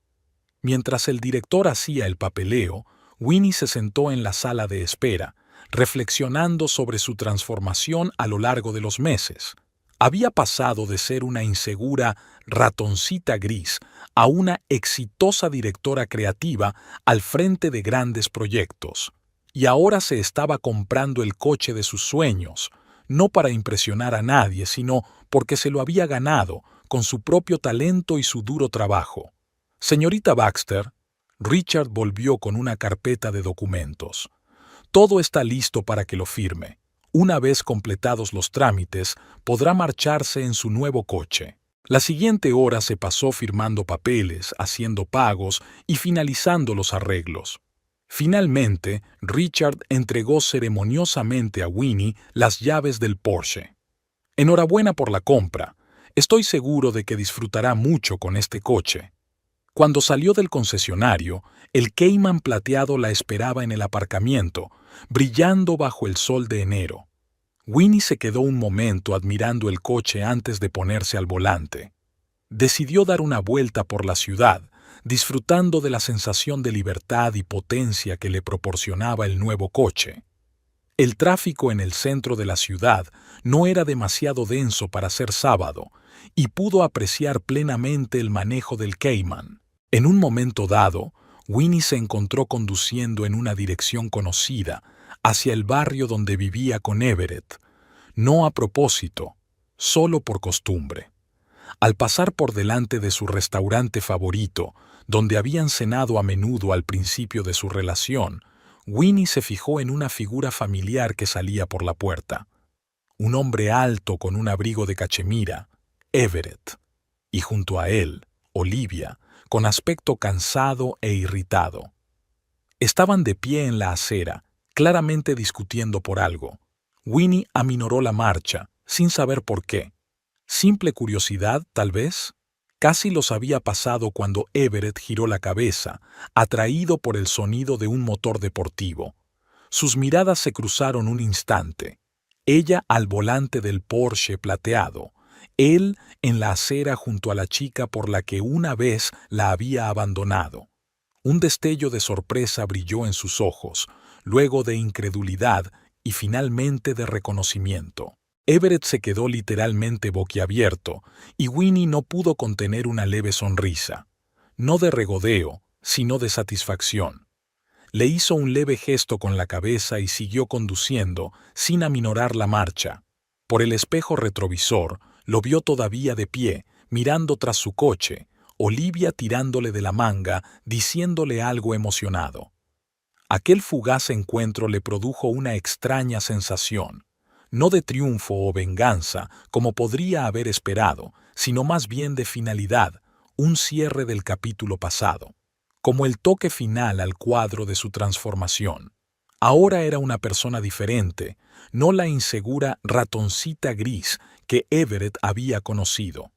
Mientras el director hacía el papeleo, Winnie se sentó en la sala de espera, reflexionando sobre su transformación a lo largo de los meses. Había pasado de ser una insegura ratoncita gris a una exitosa directora creativa al frente de grandes proyectos. Y ahora se estaba comprando el coche de sus sueños, no para impresionar a nadie, sino porque se lo había ganado con su propio talento y su duro trabajo. Señorita Baxter, Richard volvió con una carpeta de documentos. Todo está listo para que lo firme. Una vez completados los trámites, podrá marcharse en su nuevo coche. La siguiente hora se pasó firmando papeles, haciendo pagos y finalizando los arreglos. Finalmente, Richard entregó ceremoniosamente a Winnie las llaves del Porsche. Enhorabuena por la compra. Estoy seguro de que disfrutará mucho con este coche. Cuando salió del concesionario, el Cayman plateado la esperaba en el aparcamiento, brillando bajo el sol de enero. Winnie se quedó un momento admirando el coche antes de ponerse al volante. Decidió dar una vuelta por la ciudad, disfrutando de la sensación de libertad y potencia que le proporcionaba el nuevo coche. El tráfico en el centro de la ciudad no era demasiado denso para ser sábado, y pudo apreciar plenamente el manejo del Cayman. En un momento dado, Winnie se encontró conduciendo en una dirección conocida, hacia el barrio donde vivía con Everett. No a propósito, solo por costumbre. Al pasar por delante de su restaurante favorito, donde habían cenado a menudo al principio de su relación, Winnie se fijó en una figura familiar que salía por la puerta. Un hombre alto con un abrigo de cachemira, Everett, y junto a él, Olivia, con aspecto cansado e irritado. Estaban de pie en la acera, claramente discutiendo por algo. Winnie aminoró la marcha, sin saber por qué. Simple curiosidad, tal vez. Casi los había pasado cuando Everett giró la cabeza, atraído por el sonido de un motor deportivo. Sus miradas se cruzaron un instante. Ella al volante del Porsche plateado, él en la acera junto a la chica por la que una vez la había abandonado. Un destello de sorpresa brilló en sus ojos, luego de incredulidad y finalmente de reconocimiento. Everett se quedó literalmente boquiabierto y Winnie no pudo contener una leve sonrisa, no de regodeo, sino de satisfacción. Le hizo un leve gesto con la cabeza y siguió conduciendo, sin aminorar la marcha. Por el espejo retrovisor, lo vio todavía de pie, mirando tras su coche, Olivia tirándole de la manga, diciéndole algo emocionado. Aquel fugaz encuentro le produjo una extraña sensación, no de triunfo o venganza, como podría haber esperado, sino más bien de finalidad, un cierre del capítulo pasado, como el toque final al cuadro de su transformación. Ahora era una persona diferente, no la insegura ratoncita gris que Everett había conocido.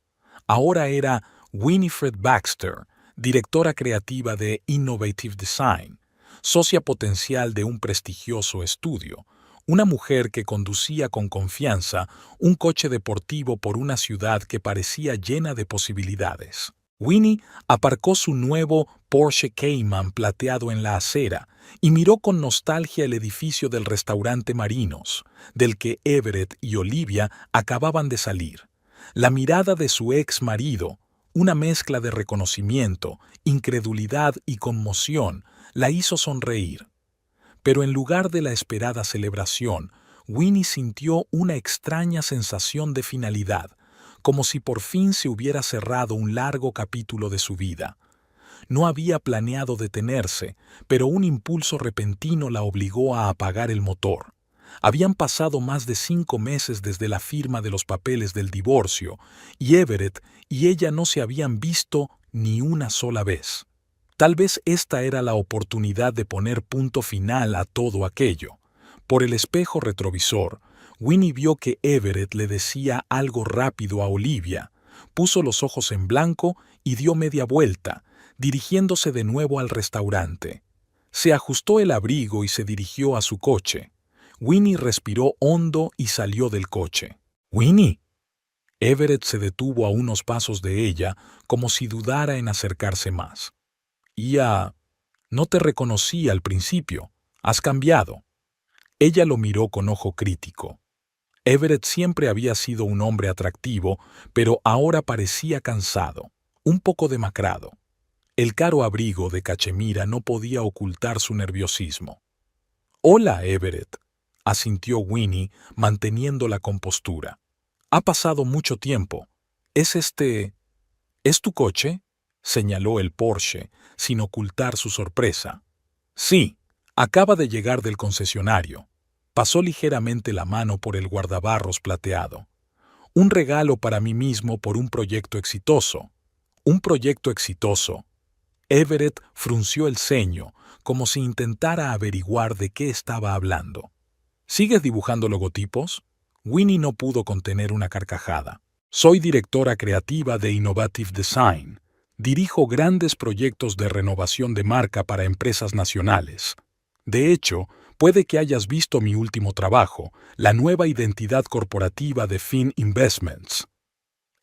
Ahora era Winifred Baxter, directora creativa de Innovative Design, socia potencial de un prestigioso estudio, una mujer que conducía con confianza un coche deportivo por una ciudad que parecía llena de posibilidades. Winnie aparcó su nuevo Porsche Cayman plateado en la acera y miró con nostalgia el edificio del restaurante Marinos, del que Everett y Olivia acababan de salir. La mirada de su ex marido, una mezcla de reconocimiento, incredulidad y conmoción, la hizo sonreír. Pero en lugar de la esperada celebración, Winnie sintió una extraña sensación de finalidad, como si por fin se hubiera cerrado un largo capítulo de su vida. No había planeado detenerse, pero un impulso repentino la obligó a apagar el motor. Habían pasado más de 5 meses desde la firma de los papeles del divorcio, y Everett y ella no se habían visto ni una sola vez. Tal vez esta era la oportunidad de poner punto final a todo aquello. Por el espejo retrovisor, Winnie vio que Everett le decía algo rápido a Olivia, puso los ojos en blanco y dio media vuelta, dirigiéndose de nuevo al restaurante. Se ajustó el abrigo y se dirigió a su coche. Winnie respiró hondo y salió del coche. «Winnie». Everett se detuvo a unos pasos de ella, como si dudara en acercarse más. No te reconocí al principio. Has cambiado». Ella lo miró con ojo crítico. Everett siempre había sido un hombre atractivo, pero ahora parecía cansado, un poco demacrado. El caro abrigo de cachemira no podía ocultar su nerviosismo. «Hola, Everett», asintió Winnie, manteniendo la compostura. «Ha pasado mucho tiempo. ¿Es tu coche?», señaló el Porsche, sin ocultar su sorpresa. «Sí, acaba de llegar del concesionario». Pasó ligeramente la mano por el guardabarros plateado. «Un regalo para mí mismo por un proyecto exitoso». «¿Un proyecto exitoso?». Everett frunció el ceño, como si intentara averiguar de qué estaba hablando. «¿Sigues dibujando logotipos?». Winnie no pudo contener una carcajada. «Soy directora creativa de Innovative Design. Dirijo grandes proyectos de renovación de marca para empresas nacionales. De hecho, puede que hayas visto mi último trabajo, la nueva identidad corporativa de Finn Investments».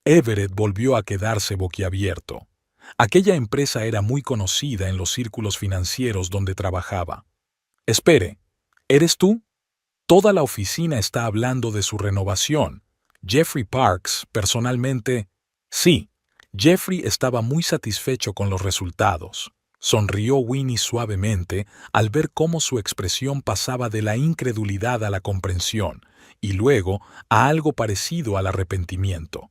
Everett volvió a quedarse boquiabierto. Aquella empresa era muy conocida en los círculos financieros donde trabajaba. «Espere, ¿eres tú?». Toda la oficina está hablando de su renovación. Jeffrey Parks, personalmente. Sí, Jeffrey estaba muy satisfecho con los resultados. Sonrió Winnie suavemente al ver cómo su expresión pasaba de la incredulidad a la comprensión y luego a algo parecido al arrepentimiento.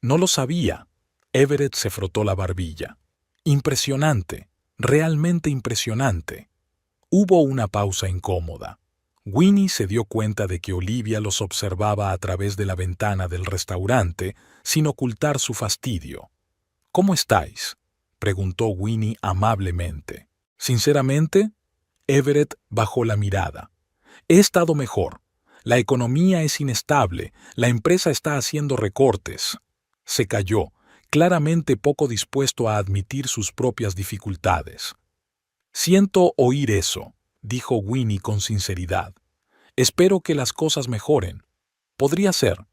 No lo sabía». Everett se frotó la barbilla. «Impresionante, realmente impresionante». Hubo una pausa incómoda. Winnie se dio cuenta de que Olivia los observaba a través de la ventana del restaurante, sin ocultar su fastidio. «¿Cómo estáis?», preguntó Winnie amablemente. «Sinceramente», Everett bajó la mirada. «He estado mejor. La economía es inestable, la empresa está haciendo recortes». Se calló, claramente poco dispuesto a admitir sus propias dificultades. «Siento oír eso», dijo Winnie con sinceridad. «Espero que las cosas mejoren». «Podría ser»,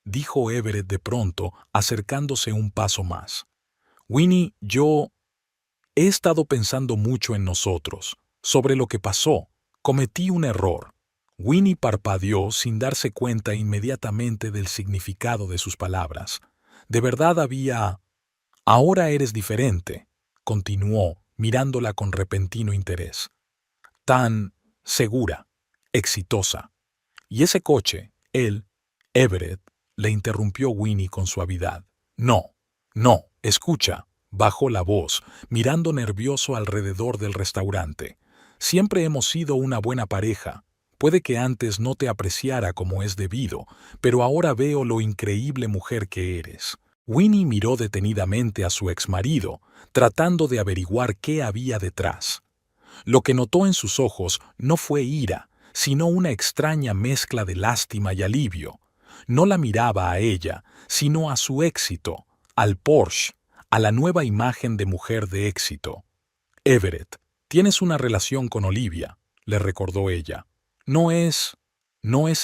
dijo Everett de pronto, acercándose un paso más. «Winnie, yo he estado pensando mucho en nosotros, sobre lo que pasó. Cometí un error». Winnie parpadeó sin darse cuenta inmediatamente del significado de sus palabras. De verdad había... «Ahora eres diferente», continuó, mirándola con repentino interés. «Tan segura, exitosa. Y ese coche, Everett», le interrumpió Winnie con suavidad. «No, escucha», bajó la voz, mirando nervioso alrededor del restaurante. «Siempre hemos sido una buena pareja. Puede que antes no te apreciara como es debido, pero ahora veo lo increíble mujer que eres». Winnie miró detenidamente a su exmarido, tratando de averiguar qué había detrás. Lo que notó en sus ojos no fue ira, sino una extraña mezcla de lástima y alivio. No la miraba a ella, sino a su éxito, al Porsche, a la nueva imagen de mujer de éxito. «Everett, tienes una relación con Olivia», le recordó ella. No es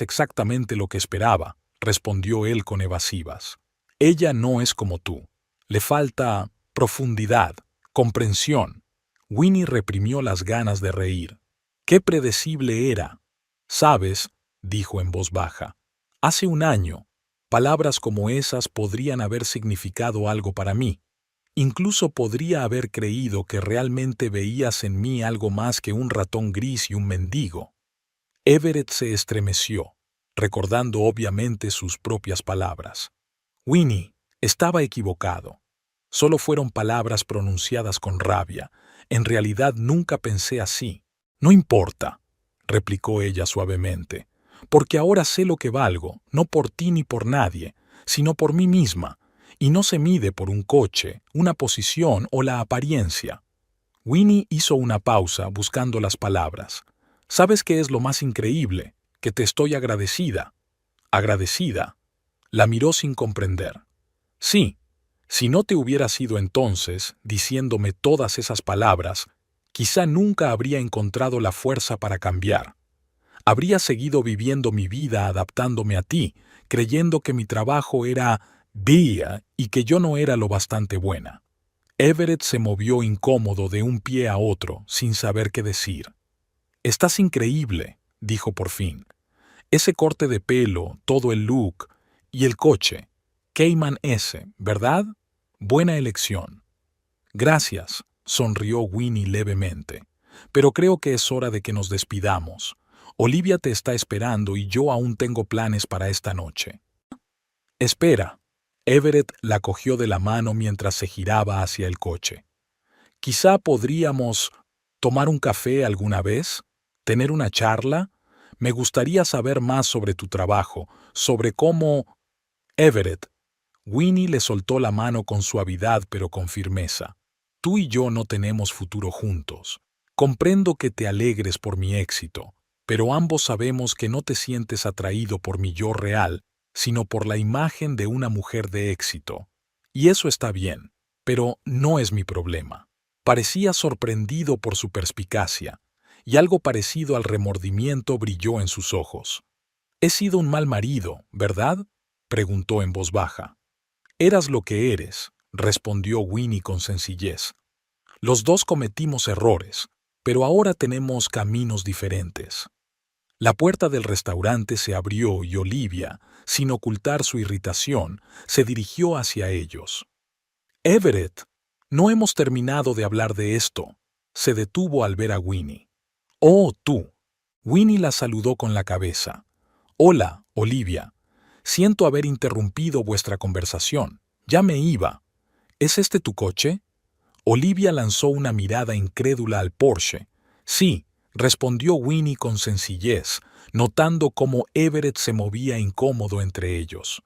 exactamente lo que esperaba», respondió él con evasivas. «Ella no es como tú. Le falta profundidad, comprensión». Winnie reprimió las ganas de reír. «Qué predecible era». «Sabes», dijo en voz baja, «hace un año, palabras como esas podrían haber significado algo para mí. Incluso podría haber creído que realmente veías en mí algo más que un ratón gris y un mendigo». Everett se estremeció, recordando obviamente sus propias palabras. «Winnie, estaba equivocado. Solo fueron palabras pronunciadas con rabia. En realidad nunca pensé así». «No importa», replicó ella suavemente, «porque ahora sé lo que valgo, no por ti ni por nadie, sino por mí misma, y no se mide por un coche, una posición o la apariencia». Winnie hizo una pausa buscando las palabras. «¿Sabes qué es lo más increíble? Que te estoy agradecida». «¿Agradecida?». La miró sin comprender. «Sí, si no te hubieras ido entonces, diciéndome todas esas palabras, quizá nunca habría encontrado la fuerza para cambiar». Habría seguido viviendo mi vida adaptándome a ti, creyendo que mi trabajo era día y que yo no era lo bastante buena. Everett se movió incómodo de un pie a otro, sin saber qué decir. «Estás increíble», dijo por fin. «Ese corte de pelo, todo el look y el coche. Cayman S, ¿verdad? Buena elección». «Gracias», sonrió Winnie levemente. «Pero creo que es hora de que nos despidamos. Olivia te está esperando y yo aún tengo planes para esta noche». «Espera». Everett la cogió de la mano mientras se giraba hacia el coche. «Quizá podríamos tomar un café alguna vez, tener una charla. Me gustaría saber más sobre tu trabajo, sobre cómo...» «Everett». Winnie le soltó la mano con suavidad pero con firmeza. «Tú y yo no tenemos futuro juntos. Comprendo que te alegres por mi éxito, pero ambos sabemos que no te sientes atraído por mi yo real, sino por la imagen de una mujer de éxito. Y eso está bien, pero no es mi problema». Parecía sorprendido por su perspicacia, y algo parecido al remordimiento brilló en sus ojos. «He sido un mal marido, ¿verdad?», preguntó en voz baja. «Eras lo que eres», respondió Winnie con sencillez. «Los dos cometimos errores, pero ahora tenemos caminos diferentes». La puerta del restaurante se abrió y Olivia, sin ocultar su irritación, se dirigió hacia ellos. «Everett, no hemos terminado de hablar de esto», se detuvo al ver a Winnie. «Oh, tú». Winnie la saludó con la cabeza. «Hola, Olivia. Siento haber interrumpido vuestra conversación. Ya me iba. ¿Es este tu coche?». Olivia lanzó una mirada incrédula al Porsche. «Sí», respondió Winnie con sencillez, notando cómo Everett se movía incómodo entre ellos.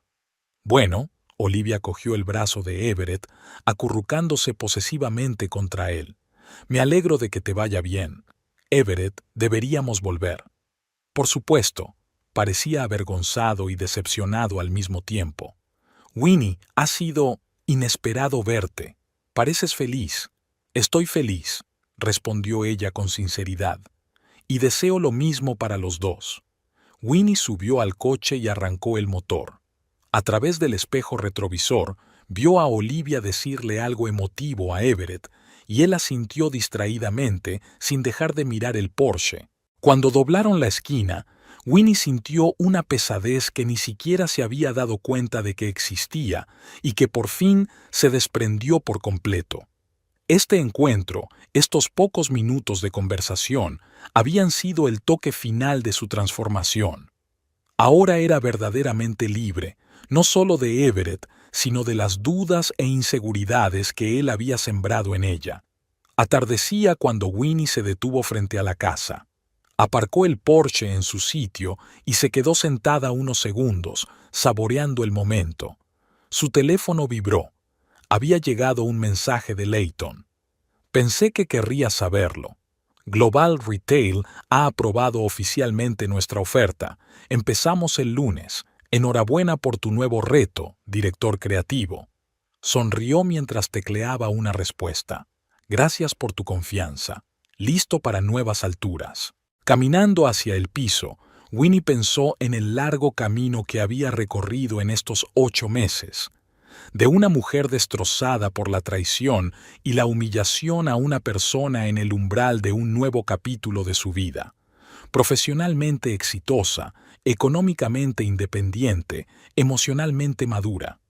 «Bueno», Olivia cogió el brazo de Everett, acurrucándose posesivamente contra él. «Me alegro de que te vaya bien. Everett, deberíamos volver». «Por supuesto», parecía avergonzado y decepcionado al mismo tiempo. «Winnie, ha sido inesperado verte. Pareces feliz». «Estoy feliz», respondió ella con sinceridad. «Y deseo lo mismo para los dos». Winnie subió al coche y arrancó el motor. A través del espejo retrovisor, vio a Olivia decirle algo emotivo a Everett, y él asintió distraídamente, sin dejar de mirar el Porsche. Cuando doblaron la esquina, Winnie sintió una pesadez que ni siquiera se había dado cuenta de que existía y que por fin se desprendió por completo. Este encuentro, estos pocos minutos de conversación, habían sido el toque final de su transformación. Ahora era verdaderamente libre, no solo de Everett, sino de las dudas e inseguridades que él había sembrado en ella. Atardecía cuando Winnie se detuvo frente a la casa. Aparcó el Porsche en su sitio y se quedó sentada unos segundos, saboreando el momento. Su teléfono vibró. Había llegado un mensaje de Layton. «Pensé que querrías saberlo. Global Retail ha aprobado oficialmente nuestra oferta. Empezamos el lunes. Enhorabuena por tu nuevo reto, director creativo». Sonrió mientras tecleaba una respuesta. «Gracias por tu confianza. Listo para nuevas alturas». Caminando hacia el piso, Winnie pensó en el largo camino que había recorrido en estos 8 meses. De una mujer destrozada por la traición y la humillación a una persona en el umbral de un nuevo capítulo de su vida. Profesionalmente exitosa, económicamente independiente, emocionalmente madura.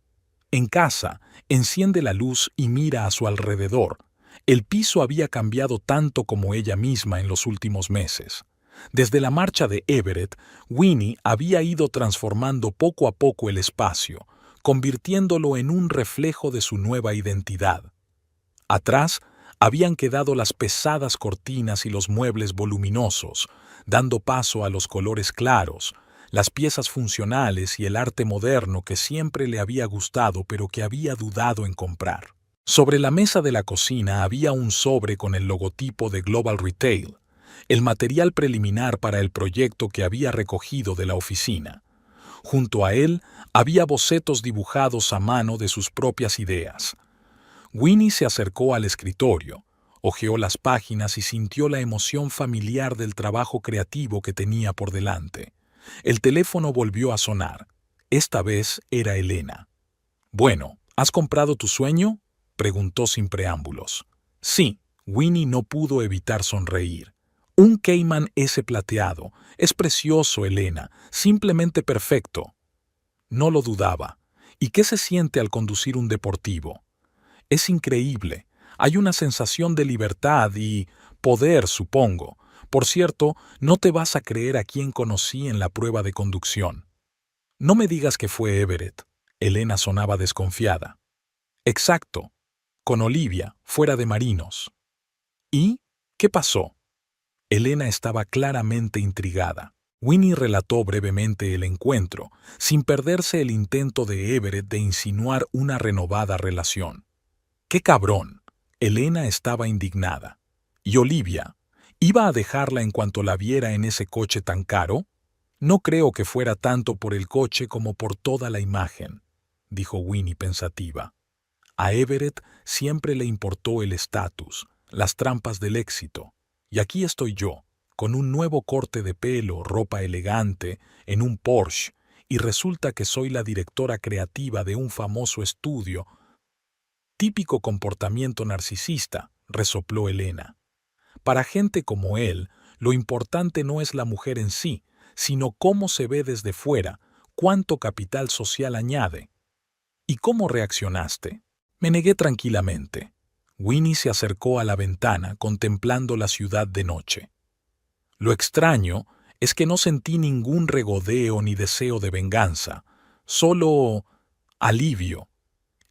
En casa, enciende la luz y mira a su alrededor. El piso había cambiado tanto como ella misma en los últimos meses. Desde la marcha de Everett, Winnie había ido transformando poco a poco el espacio, convirtiéndolo en un reflejo de su nueva identidad. Atrás habían quedado las pesadas cortinas y los muebles voluminosos, dando paso a los colores claros, las piezas funcionales y el arte moderno que siempre le había gustado pero que había dudado en comprar. Sobre la mesa de la cocina había un sobre con el logotipo de Global Retail, el material preliminar para el proyecto que había recogido de la oficina. Junto a él había bocetos dibujados a mano de sus propias ideas. Winnie se acercó al escritorio, Hojeó las páginas y sintió la emoción familiar del trabajo creativo que tenía por delante. El teléfono volvió a sonar. Esta vez era Elena. «Bueno, ¿has comprado tu sueño?», preguntó sin preámbulos. «Sí», Winnie no pudo evitar sonreír. «Un Cayman S plateado. Es precioso, Elena. Simplemente perfecto». No lo dudaba. ¿Y qué se siente al conducir un deportivo? Es increíble. Hay una sensación de libertad y poder, supongo. Por cierto, no te vas a creer a quién conocí en la prueba de conducción. No me digas que fue Everett. Elena sonaba desconfiada. Exacto. Con Olivia, fuera de Marinos. ¿Y qué pasó? Elena estaba claramente intrigada. Winnie relató brevemente el encuentro, sin perderse el intento de Everett de insinuar una renovada relación. ¡Qué cabrón! Elena estaba indignada. ¿Y Olivia? ¿Iba a dejarla en cuanto la viera en ese coche tan caro? No creo que fuera tanto por el coche como por toda la imagen, dijo Winnie pensativa. A Everett siempre le importó el estatus, las trampas del éxito. Y aquí estoy yo, con un nuevo corte de pelo, ropa elegante, en un Porsche, y resulta que soy la directora creativa de un famoso estudio. Típico comportamiento narcisista, resopló Elena. Para gente como él, lo importante no es la mujer en sí, sino cómo se ve desde fuera, cuánto capital social añade. ¿Y cómo reaccionaste? Me negué tranquilamente. Winnie se acercó a la ventana contemplando la ciudad de noche. Lo extraño es que no sentí ningún regodeo ni deseo de venganza, solo alivio.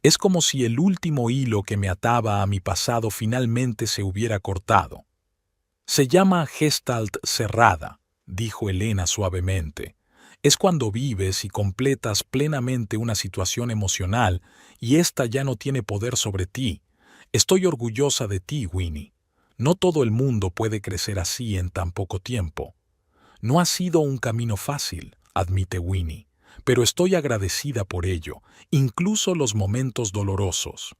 Es como si el último hilo que me ataba a mi pasado finalmente se hubiera cortado. Se llama Gestalt cerrada, dijo Elena suavemente. Es cuando vives y completas plenamente una situación emocional y ésta ya no tiene poder sobre ti. Estoy orgullosa de ti, Winnie. No todo el mundo puede crecer así en tan poco tiempo. No ha sido un camino fácil, admite Winnie, pero estoy agradecida por ello, incluso los momentos dolorosos.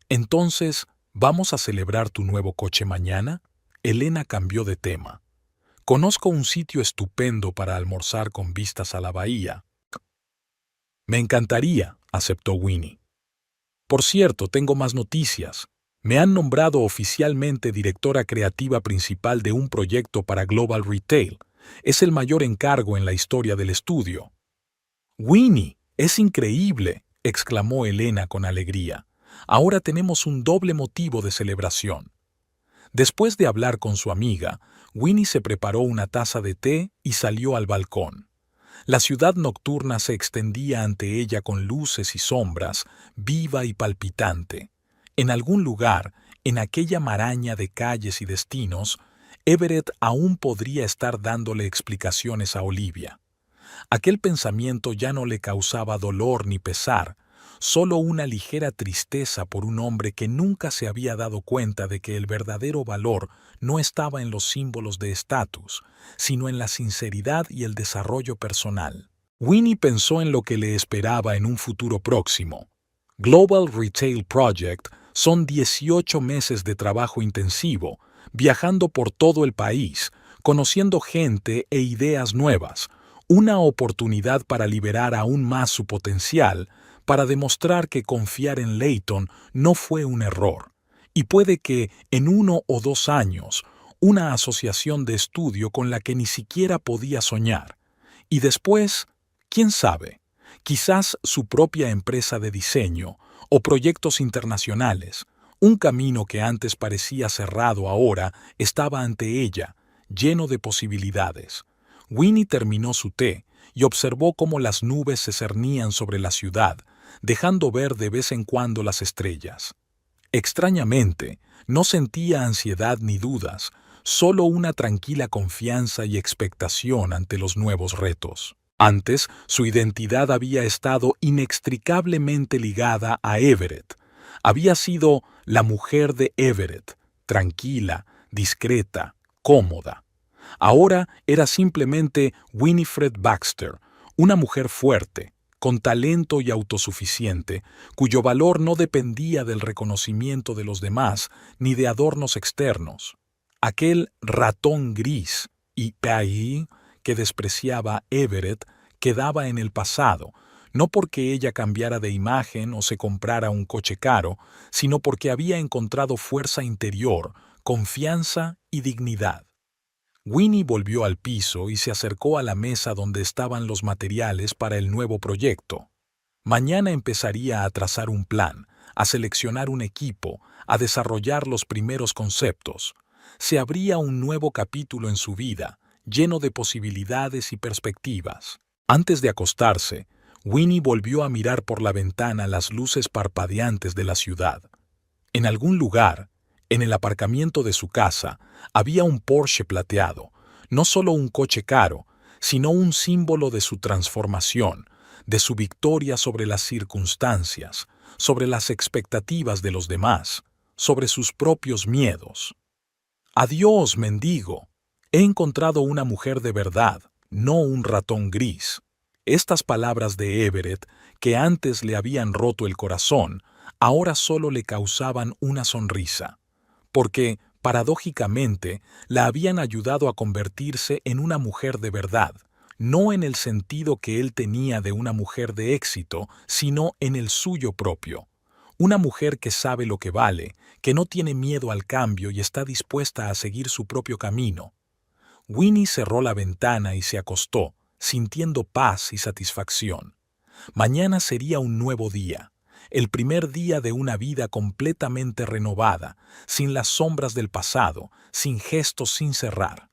Entonces, ¿vamos a celebrar tu nuevo coche mañana? Elena cambió de tema. Conozco un sitio estupendo para almorzar con vistas a la bahía. Me encantaría, aceptó Winnie. Por cierto, tengo más noticias. Me han nombrado oficialmente directora creativa principal de un proyecto para Global Retail. Es el mayor encargo en la historia del estudio. Winnie, es increíble, exclamó Elena con alegría. Ahora tenemos un doble motivo de celebración. Después de hablar con su amiga, Winnie se preparó una taza de té y salió al balcón. La ciudad nocturna se extendía ante ella con luces y sombras, viva y palpitante. En algún lugar, en aquella maraña de calles y destinos, Everett aún podría estar dándole explicaciones a Olivia. Aquel pensamiento ya no le causaba dolor ni pesar, solo una ligera tristeza por un hombre que nunca se había dado cuenta de que el verdadero valor no estaba en los símbolos de estatus, sino en la sinceridad y el desarrollo personal. Winnie pensó en lo que le esperaba en un futuro próximo. Global Retail Project son 18 meses de trabajo intensivo, viajando por todo el país, conociendo gente e ideas nuevas, una oportunidad para liberar aún más su potencial, para demostrar que confiar en Layton no fue un error, y puede que, en 1 o 2 años, una asociación de estudio con la que ni siquiera podía soñar. Y después, quién sabe, quizás su propia empresa de diseño o proyectos internacionales. Un camino que antes parecía cerrado ahora estaba ante ella, lleno de posibilidades. Winnie terminó su té y observó cómo las nubes se cernían sobre la ciudad, dejando ver de vez en cuando las estrellas. Extrañamente, no sentía ansiedad ni dudas, solo una tranquila confianza y expectación ante los nuevos retos. Antes, su identidad había estado inextricablemente ligada a Everett. Había sido la mujer de Everett, tranquila, discreta, cómoda. Ahora era simplemente Winifred Baxter, una mujer fuerte, con talento y autosuficiente, cuyo valor no dependía del reconocimiento de los demás ni de adornos externos. Aquel ratón gris y Peggy que despreciaba Everett quedaba en el pasado, no porque ella cambiara de imagen o se comprara un coche caro, sino porque había encontrado fuerza interior, confianza y dignidad. Winnie volvió al piso y se acercó a la mesa donde estaban los materiales para el nuevo proyecto. Mañana empezaría a trazar un plan, a seleccionar un equipo, a desarrollar los primeros conceptos. Se abría un nuevo capítulo en su vida, lleno de posibilidades y perspectivas. Antes de acostarse, Winnie volvió a mirar por la ventana las luces parpadeantes de la ciudad. En algún lugar, en el aparcamiento de su casa, había un Porsche plateado, no solo un coche caro, sino un símbolo de su transformación, de su victoria sobre las circunstancias, sobre las expectativas de los demás, sobre sus propios miedos. Adiós, mendigo. He encontrado una mujer de verdad, no un ratón gris. Estas palabras de Everett, que antes le habían roto el corazón, ahora solo le causaban una sonrisa, porque, paradójicamente, la habían ayudado a convertirse en una mujer de verdad, no en el sentido que él tenía de una mujer de éxito, sino en el suyo propio. Una mujer que sabe lo que vale, que no tiene miedo al cambio y está dispuesta a seguir su propio camino. Winnie cerró la ventana y se acostó, sintiendo paz y satisfacción. Mañana sería un nuevo día, el primer día de una vida completamente renovada, sin las sombras del pasado, sin gestos sin cerrar.